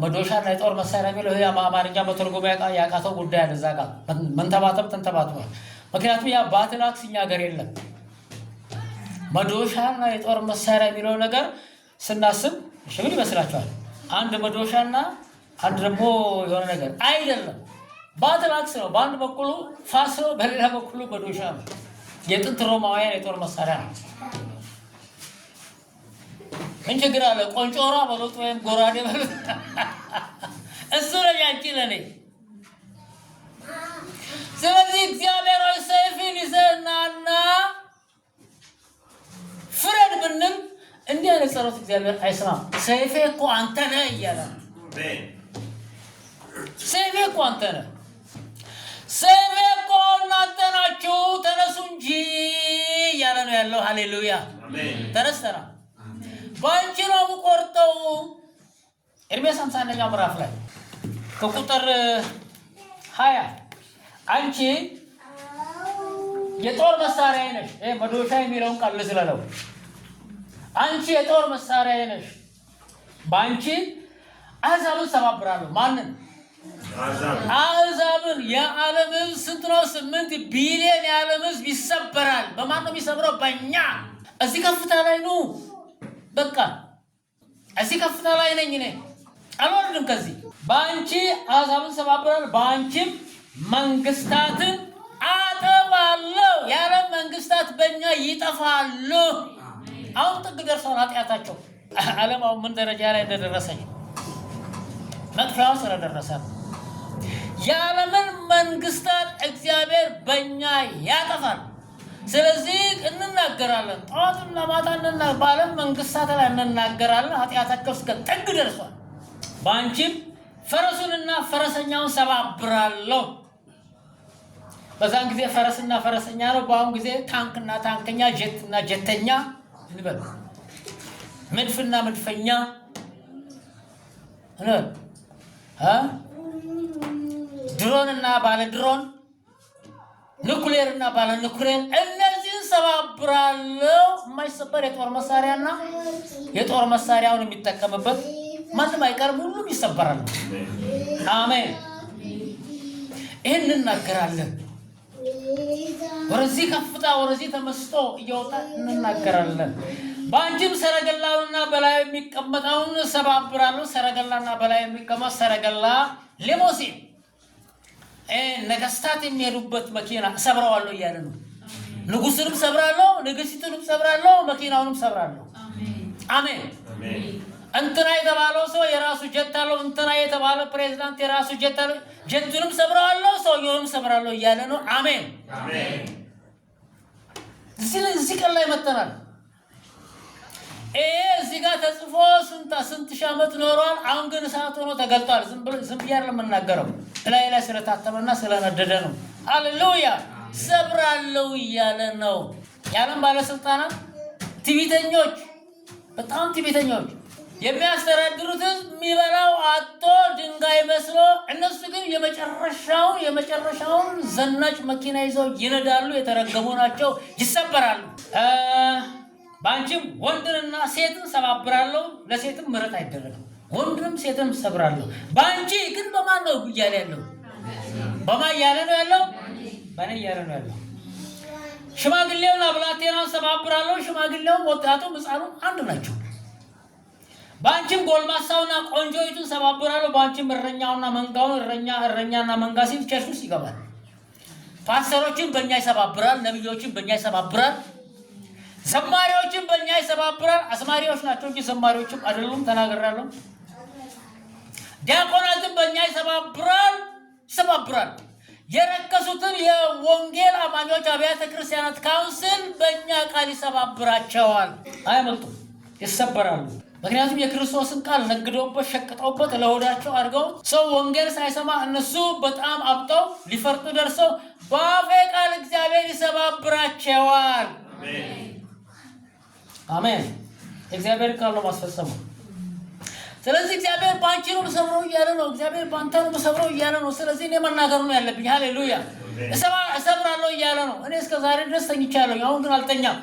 መዶሻና የጦር መሳሪያ የሚለው አማርኛ በትርጉም ያቃተው ጉዳይ አለ። እዛ ጋር ተንተባትቧል። ምክንያቱም ያ ባትላክስ እኛ ሀገር የለም። መዶሻና የጦር መሳሪያ የሚለው ነገር ስናስብ ምን ይመስላችኋል? አንድ መዶሻና አንድ ደግሞ የሆነ ነገር አይደለም። ባትላክስ ነው። በአንድ በኩሉ ፋስ ነው፣ በሌላ በኩሉ መዶሻ ነው። የጥንት ሮማውያን የጦር መሳሪያ ነው። ምን ችግር አለ? ቆንጮራ በሉት ወይም ጎራዴ በሉት። እሱ ነው ያንቺ ለኔ። ስለዚህ እግዚአብሔር ሆይ ሰይፍን ይዘህና ፍረድ ብንል እንዲህ አይነት ጸሎት እግዚአብሔር አይሰማም። ሰይፌ እኮ አንተ ነህ እያለ ነው። ሰይፌ እኮ አንተ ነህ። ሰይፌ እኮ እናንተ ናችሁ፣ ተነሱ እንጂ እያለ ነው ያለው። ሃሌሉያ። ተነስተና በአንቺ ነው የምቆርጠው። ኤርምያስ 51ኛው ምዕራፍ ላይ ከቁጥር 20 አንቺ የጦር መሳሪያ ነሽ። መዶሻ የሚለውን ቃል ልስለለው። አንቺ የጦር መሳሪያ ነሽ። በአንቺ አሕዛብን ሰባብራለሁ። ማንን? አሕዛብን የዓለም ሕዝብ ስንት ነው? 8 ቢሊዮን የዓለም ሕዝብ ይሰበራል። በማን ነው የሚሰብረው? በእኛ። እዚህ ከፍታ ላይ ነው። በቃ እዚህ ከፍታ ላይ ነኝ እኔ፣ አልወርድም ከዚህ። በአንቺ አሕዛብን ሰባብራለሁ፣ በአንቺም መንግስታትን አጠፋለሁ። የዓለም መንግስታት በእኛ ይጠፋሉ። አሁን ጥግ ደርሰዋል ኃጢአታቸው። ዓለም አሁን ምን ደረጃ ላይ እንደደረሰኝ መጥፊያው ስለደረሰ የዓለምን መንግስታት እግዚአብሔር በእኛ ያጠፋል። ስለዚህ እንናገራለን፣ ጠዋትና ማታ በዓለም መንግስታት ላይ እንናገራለን። ኃጢአታቸው እስከ ጥግ ደርሷል። በአንቺም ፈረሱንና ፈረሰኛውን ሰባብራለሁ። በዛን ጊዜ ፈረስና ፈረሰኛ ነው። በአሁን ጊዜ ታንክና ታንከኛ፣ ጀትና ጀተኛ እንበል፣ መድፍና መድፈኛ እንበል፣ ድሮንና ባለ ድሮን፣ ኑክሌርና ባለ ኑክሌር፣ እነዚህን ሰባብራለሁ። የማይሰበር የጦር መሳሪያና የጦር መሳሪያውን የሚጠቀምበት ማንም አይቀርም፣ ሁሉም ይሰበራሉ። አሜን። ይህን እንናገራለን። ወደዚህ ከፍታ ወደዚህ ተመስጦ እየወጣ እንናገራለን። በአንቺም ሰረገላውና በላይ የሚቀመጠውን ሰባብራለሁ። ሰረገላና በላይ የሚቀመጥ ሰረገላ ሊሞሲን፣ ነገስታት የሚሄዱበት መኪና ሰብረዋለሁ እያለ ነው። ንጉስንም ሰብራለሁ፣ ንግስቱንም ሰብራለሁ፣ መኪናውንም ሰብራለሁ። አሜን። እንትና የተባለው ሰው የራሱ ጀት አለው። እንትና የተባለው ፕሬዝዳንት የራሱ ጀት አለው። ጀቱንም ሰብራለሁ፣ ሰውየውንም ሰብራለሁ እያለ ነው። አሜን። እዚህ ቀን ላይ መጥተናል። እዚህ ጋር ተጽፎ ስንት ሺህ ዓመት ኖሯል። አሁን ግን እሳት ሆኖ ተገልጧል። ዝም ብዬ አይደለም የምናገረው፣ ላይ ስለታተመና ስለነደደ ነው። ሃሌሉያ። ሰብራለሁ እያለ ነው። የዓለም ባለስልጣናት ትዕቢተኞች፣ በጣም ትዕቢተኞች፣ የሚያስተዳድሩት ህዝብ የሚበላው አጥቶ ድንጋይ መስሎ፣ እነሱ ግን የመጨረሻውን ዘናጭ መኪና ይዘው ይነዳሉ። የተረገሙ ናቸው፣ ይሰበራሉ። በአንቺም ወንድንና ሴትን ሰባብራለሁ። ለሴትም ምሕረት አይደረግም። ወንድንም ሴትንም ሰብራለሁ። በአንቺ ግን በማን ነው እያለ ያለው? በማን እያለ ነው ያለው? በእኔ እያለ ነው ያለው። ሽማግሌውና ብላቴናውን ሰባብራለሁ። ሽማግሌውም ወጣቱም ሕፃኑም አንድ ናቸው። በአንቺም ጎልማሳውና ቆንጆይቱን ሰባብራለሁ። በአንቺም እረኛውና መንጋውን እረኛና መንጋ ሲል ቸርች ውስጥ ይገባል። ፓስተሮችን በእኛ ይሰባብራል። ነቢዮችን በእኛ ይሰባብራል። ዘማሪዎችን በእኛ ይሰባብራል። አስማሪዎች ናቸው እንጂ ዘማሪዎችም አይደሉም፣ ተናግሬያለሁ። ዲያቆናትን በእኛ ይሰባብራል። የረከሱትን የወንጌል አማኞች አብያተ ክርስቲያናት ካውንስል በእኛ ቃል ይሰባብራቸዋል። አይመልጡም፣ ይሰበራሉ። ምክንያቱም የክርስቶስን ቃል ነግደውበት ሸቅጠውበት ለሆዳቸው አድርገው ሰው ወንጌል ሳይሰማ እነሱ በጣም አብጠው ሊፈርጡ ደርሰው በአፌ ቃል እግዚአብሔር ይሰባብራቸዋል። አሜን። እግዚአብሔር ቃል ነው ማስፈጸሙ። ስለዚህ እግዚአብሔር በአንቺ ነው የምሰብረው እያለ ነው። እግዚአብሔር በአንተ ነው የምሰብረው እያለ ነው። ስለዚህ እኔ መናገር ነው ያለብኝ። ሃሌሉያ። እሰብራለሁ እያለ ነው። እኔ እስከ ዛሬ ድረስ ተኝቻለሁ፣ አሁን ግን አልተኛም።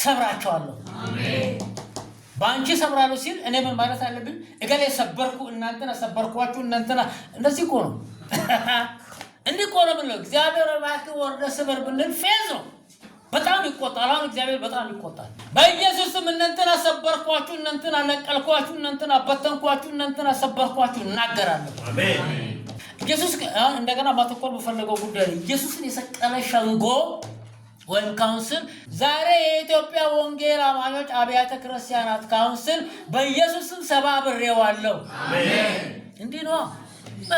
ሰብራቸዋለሁ። በአንቺ ሰብራለሁ ሲል እኔ ምን ማለት አለብኝ? እገሌ ሰበርኩ፣ እናንተና ሰበርኳችሁ፣ እናንተና እንደዚህ እኮ ነው። እንዲህ እኮ ነው የምንለው። እግዚአብሔር እባክህ ወርደህ ስበር ብንል ፌዝ ነው። በጣም ይቆጣል። አሁን እግዚአብሔር በጣም ይቆጣል። በኢየሱስም እናንተና ሰበርኳችሁ፣ እናንተና ነቀልኳችሁ፣ እናንተና በተንኳችሁ፣ እናንተና ሰበርኳችሁ እናገራለሁ። አሜን። ኢየሱስ እንደገና ማተኮር በፈለገው ጉዳይ ኢየሱስን የሰቀለ ሸንጎ ወይም ካውንስል ዛሬ የኢትዮጵያ ወንጌል አማኞች አብያተ ክርስቲያናት ካውንስል በኢየሱስም ሰባብሬዋለሁ። አሜን። እንዲህ ነው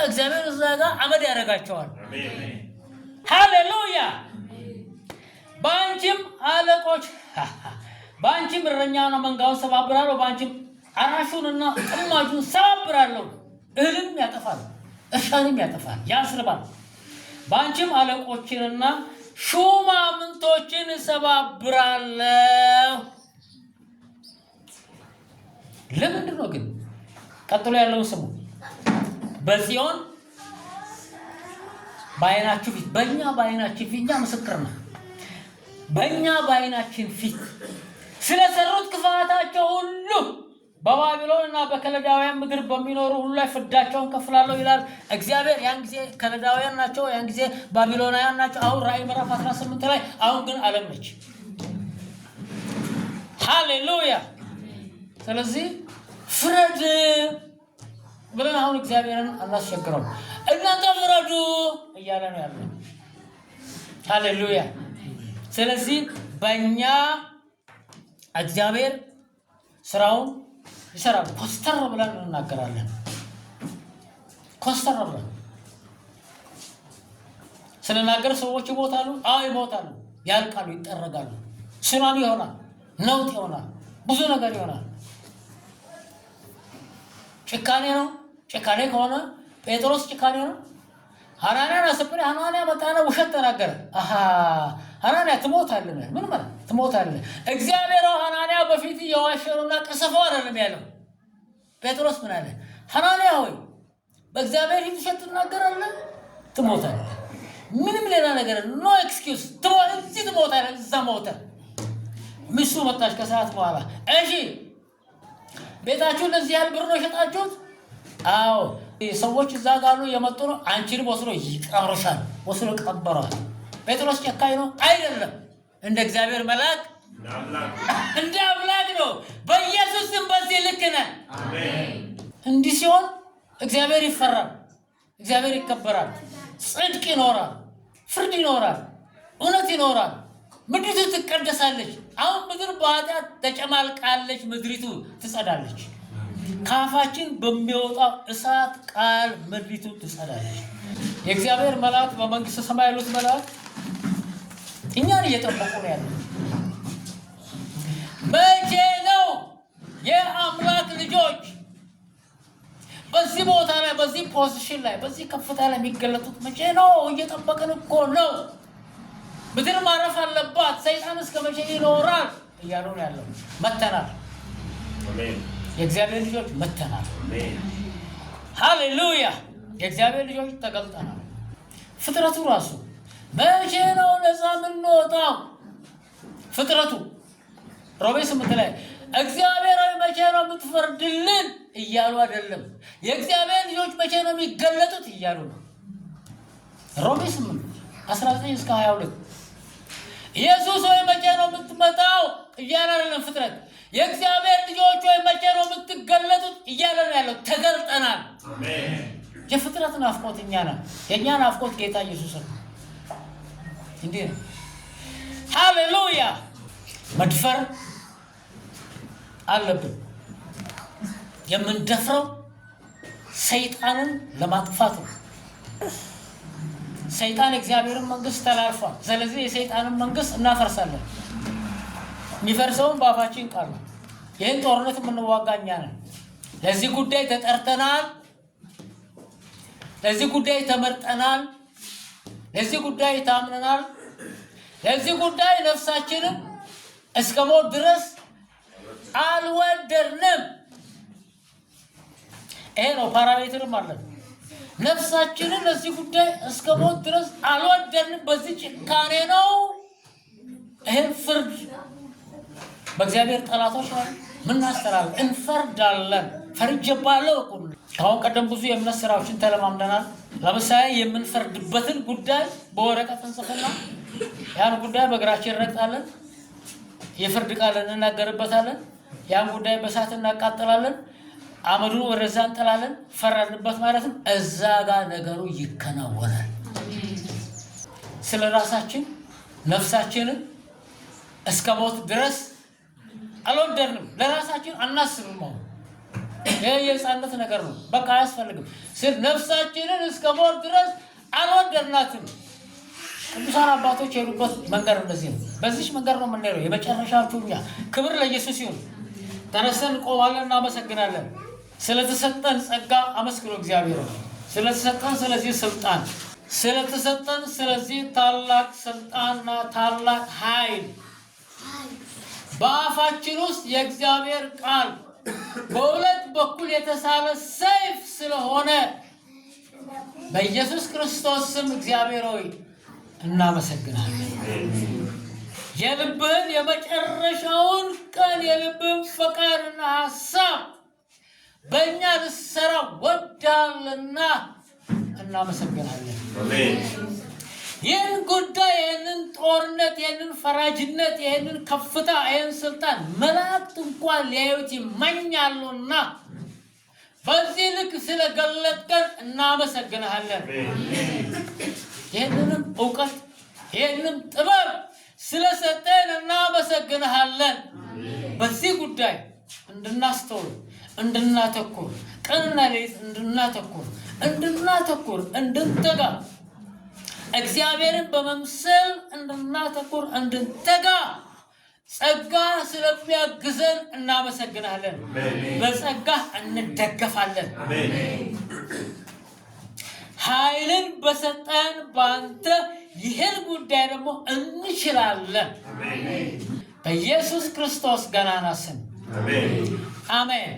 እግዚአብሔር እዛ ጋር አመድ ያደርጋቸዋል። አሜን። ሃሌሉያ። በአንቺም አለቆች በአንቺም እረኛውና መንጋውን ሰባብራለሁ። በአንቺም አራሹንና ጥማጁን ሰባብራለሁ። እህልም ያጠፋል፣ እርሻንም ያጠፋል፣ ያስርባል። በአንቺም አለቆችንና ሹማምንቶችን ሰባብራለሁ። ለምንድን ነው ግን? ቀጥሎ ያለውን ስሙ። በጽዮን በዓይናችሁ ፊት፣ በእኛ በዓይናችን ፊት፣ እኛ ምስክር ነው። በእኛ በዓይናችን ፊት ስለሰሩት ክፋታቸው ሁሉ በባቢሎንና በከለዳውያን ምድር በሚኖሩ ሁሉ ላይ ፍዳቸውን ከፍላለሁ ይላል እግዚአብሔር። ያን ጊዜ ከለዳውያን ናቸው፣ ያን ጊዜ ባቢሎናውያን ናቸው። አሁን ራእይ ምዕራፍ 18 ላይ አሁን ግን ዓለም ነች። ሃሌሉያ። ስለዚህ ፍረድ ብለን አሁን እግዚአብሔርን አናስቸግረው። እናንተ ፍረዱ እያለ ነው ያለው። ሃሌሉያ። ስለዚህ በእኛ እግዚአብሔር ስራውን ይሰራል። ኮስተር ብለን እንናገራለን። ኮስተር ብለን ስንናገር ሰዎች ይሞታሉ። አዎ ይሞታሉ፣ ያልቃሉ፣ ይጠረጋሉ። ሱናሚ ይሆናል፣ ነውጥ ይሆናል፣ ብዙ ነገር ይሆናል። ጭካኔ ነው። ጭካኔ ከሆነ ጴጥሮስ ጭካኔ ነው። ሐናንያን አስፈሪ ሐናንያ መጣና ውሸት ተናገረ። ሐናንያ ትሞታለህ። ምን ማለት ትሞታለህ? እግዚአብሔር ሐናንያ በፊት የዋሸውና ቅሰፈው አይደለም ያለው። ጴጥሮስ ምን አለ? ሐናንያ ሆይ በእግዚአብሔር ፊት ውሸት ትናገራለህ፣ ትሞታለህ። ምንም ሌላ ነገር ኖ ኤክስኪውዝ። ትሞታለህ። እዛ ሞተ። ሚስቱ መጣች ከሰዓት በኋላ። እሺ ቤታችሁ ለዚህ ያህል ብር ነው የሸጣችሁት? አዎ ሰዎች እዛ ጋር የመጡ ነው። አንቺንም ወስዶ ይቀብሩሻል። ወስዶ ቀበሯል። ጴጥሮስ ጨካኝ ነው አይደለም። እንደ እግዚአብሔር መልአክ እንደ አምላክ ነው። በኢየሱስ ስም በዚህ ልክ ነን። እንዲህ ሲሆን እግዚአብሔር ይፈራል፣ እግዚአብሔር ይከበራል፣ ጽድቅ ይኖራል፣ ፍርድ ይኖራል፣ እውነት ይኖራል። ምድሪቱ ትቀደሳለች። አሁን ምድር በኃጢአት ተጨማልቃለች። ምድሪቱ ትጸዳለች። ካፋችን በሚወጣው እሳት ቃል ምድሪቱ ትጸዳለች። የእግዚአብሔር መልአክ በመንግስተ ሰማይ ያሉት መልአክ እኛን እየጠበቁ ነው ያሉት። መቼ ነው የአምላክ ልጆች በዚህ ቦታ ላይ በዚህ ፖዚሽን ላይ በዚህ ከፍታ ላይ የሚገለጡት? መቼ ነው? እየጠበቅን እኮ ነው። ምድር ማረፍ አለባት። ሰይጣን እስከ መቼ ይኖራል እያሉ ነው ያለው። መተናል። የእግዚአብሔር ልጆች መተናል። ሃሌሉያ። የእግዚአብሔር ልጆች ተገልጠናል። ፍጥረቱ ራሱ መቼ ነው ነፃ የምንወጣው? ፍጥረቱ ሮሜ 8 ላይ እግዚአብሔር ሆይ መቼ ነው የምትፈርድልን እያሉ አይደለም። የእግዚአብሔር ልጆች መቼ ነው የሚገለጡት እያሉ ነው። ሮሜ 8:19 እስከ 22 ኢየሱስ ሆይ መቼ ነው የምትመጣው እያለ አይደለም ፍጥረት። የእግዚአብሔር ልጆች ሆይ መቼ ነው የምትገለጡት እያለ ነው ያለው። ተገልጠናል። የፍጥረት ናፍቆት እኛ ነን። የእኛ ናፍቆት ጌታ ኢየሱስ ነው። እንዲህ ነው። ሃሌሉያ። መድፈር አለብን። የምንደፍረው ሰይጣንን ለማጥፋት ነው። ሰይጣን እግዚአብሔርን መንግስት ተላልፏል። ስለዚህ የሰይጣንን መንግስት እናፈርሳለን። የሚፈርሰውን በአፋችን ቃል ነው። ይህን ጦርነት የምንዋጋ እኛ ነን። ለዚህ ጉዳይ ተጠርተናል። ለዚህ ጉዳይ ተመርጠናል። ለዚህ ጉዳይ ታምነናል። ለዚህ ጉዳይ ነፍሳችንን እስከ ሞት ድረስ አልወደድንም። ይሄ ነው ፓራሜትርም አለን። ነፍሳችንን ለዚህ ጉዳይ እስከ ሞት ድረስ አልወደድንም። በዚህ ጭካኔ ነው ይህን ፍርድ በእግዚአብሔር ጠላቶች ላይ ምናስተላልፍ። እንፈርዳለን። ፈርጀባለሁ እኮ ከአሁን ቀደም ብዙ የእምነት ስራዎችን ተለማምደናል። ለምሳሌ የምንፈርድበትን ጉዳይ በወረቀት እንጽፍና ያን ጉዳይ በእግራችን እንረግጣለን። የፍርድ ቃል እንናገርበታለን። ያን ጉዳይ በእሳት እናቃጥላለን። አመዱን ወደዛ እንጥላለን። ፈረድንበት ማለትም እዛ ጋር ነገሩ ይከናወናል። ስለ ራሳችን ነፍሳችንን እስከ ሞት ድረስ አልወደድንም። ለራሳችን አናስብም። አሁን ይህ የህፃነት ነገር ነው። በቃ አያስፈልግም። ነፍሳችንን እስከ ሞት ድረስ አልወደድናትም። ቅዱሳን አባቶች የሄዱበት መንገድ እንደዚህ ነው። በዚች መንገድ ነው የምንሄደው። የመጨረሻዎቹ እኛ። ክብር ለኢየሱስ ይሁን። ተነስተን እንቆማለን፣ እናመሰግናለን። ስለተሰጠን ጸጋ አመስግኖ እግዚአብሔር ስለተሰጠን ስለዚህ ስልጣን ስለተሰጠን ስለዚህ ታላቅ ስልጣንና ታላቅ ኃይል በአፋችን ውስጥ የእግዚአብሔር ቃል በሁለት በኩል የተሳለ ሰይፍ ስለሆነ በኢየሱስ ክርስቶስ ስም እግዚአብሔር ሆይ እናመሰግናለን። የልብህን የመጨረሻውን ቀን የልብህን ፈቃድና ሐሳብ በእኛ ልትሰራ ወዳልና እናመሰግናለን። አሜን። ይህን ጉዳይ፣ ይህንን ጦርነት፣ ይህንን ፈራጅነት፣ ይህንን ከፍታ፣ ይህን ስልጣን መላእክት እንኳን ሊያዩት ይመኛሉና በዚህ ልክ ስለገለጥከን እናመሰግናለን። ይህንንም እውቀት፣ ይህንም ጥበብ ስለሰጠን እናመሰግናለን። በዚህ ጉዳይ እንድናስተውል፣ እንድናተኩር፣ ቀንና ሌሊት እንድናተኩር፣ እንድንተጋ፣ እግዚአብሔርን በመምሰል እንድናተኩር፣ እንድንተጋ ጸጋ ስለሚያግዘን እናመሰግናለን። በጸጋ እንደገፋለን። ኃይልን በሰጠን ባንተ ይህን ጉዳይ ደግሞ እንችላለን። በኢየሱስ ክርስቶስ ገናና ስም አሜን።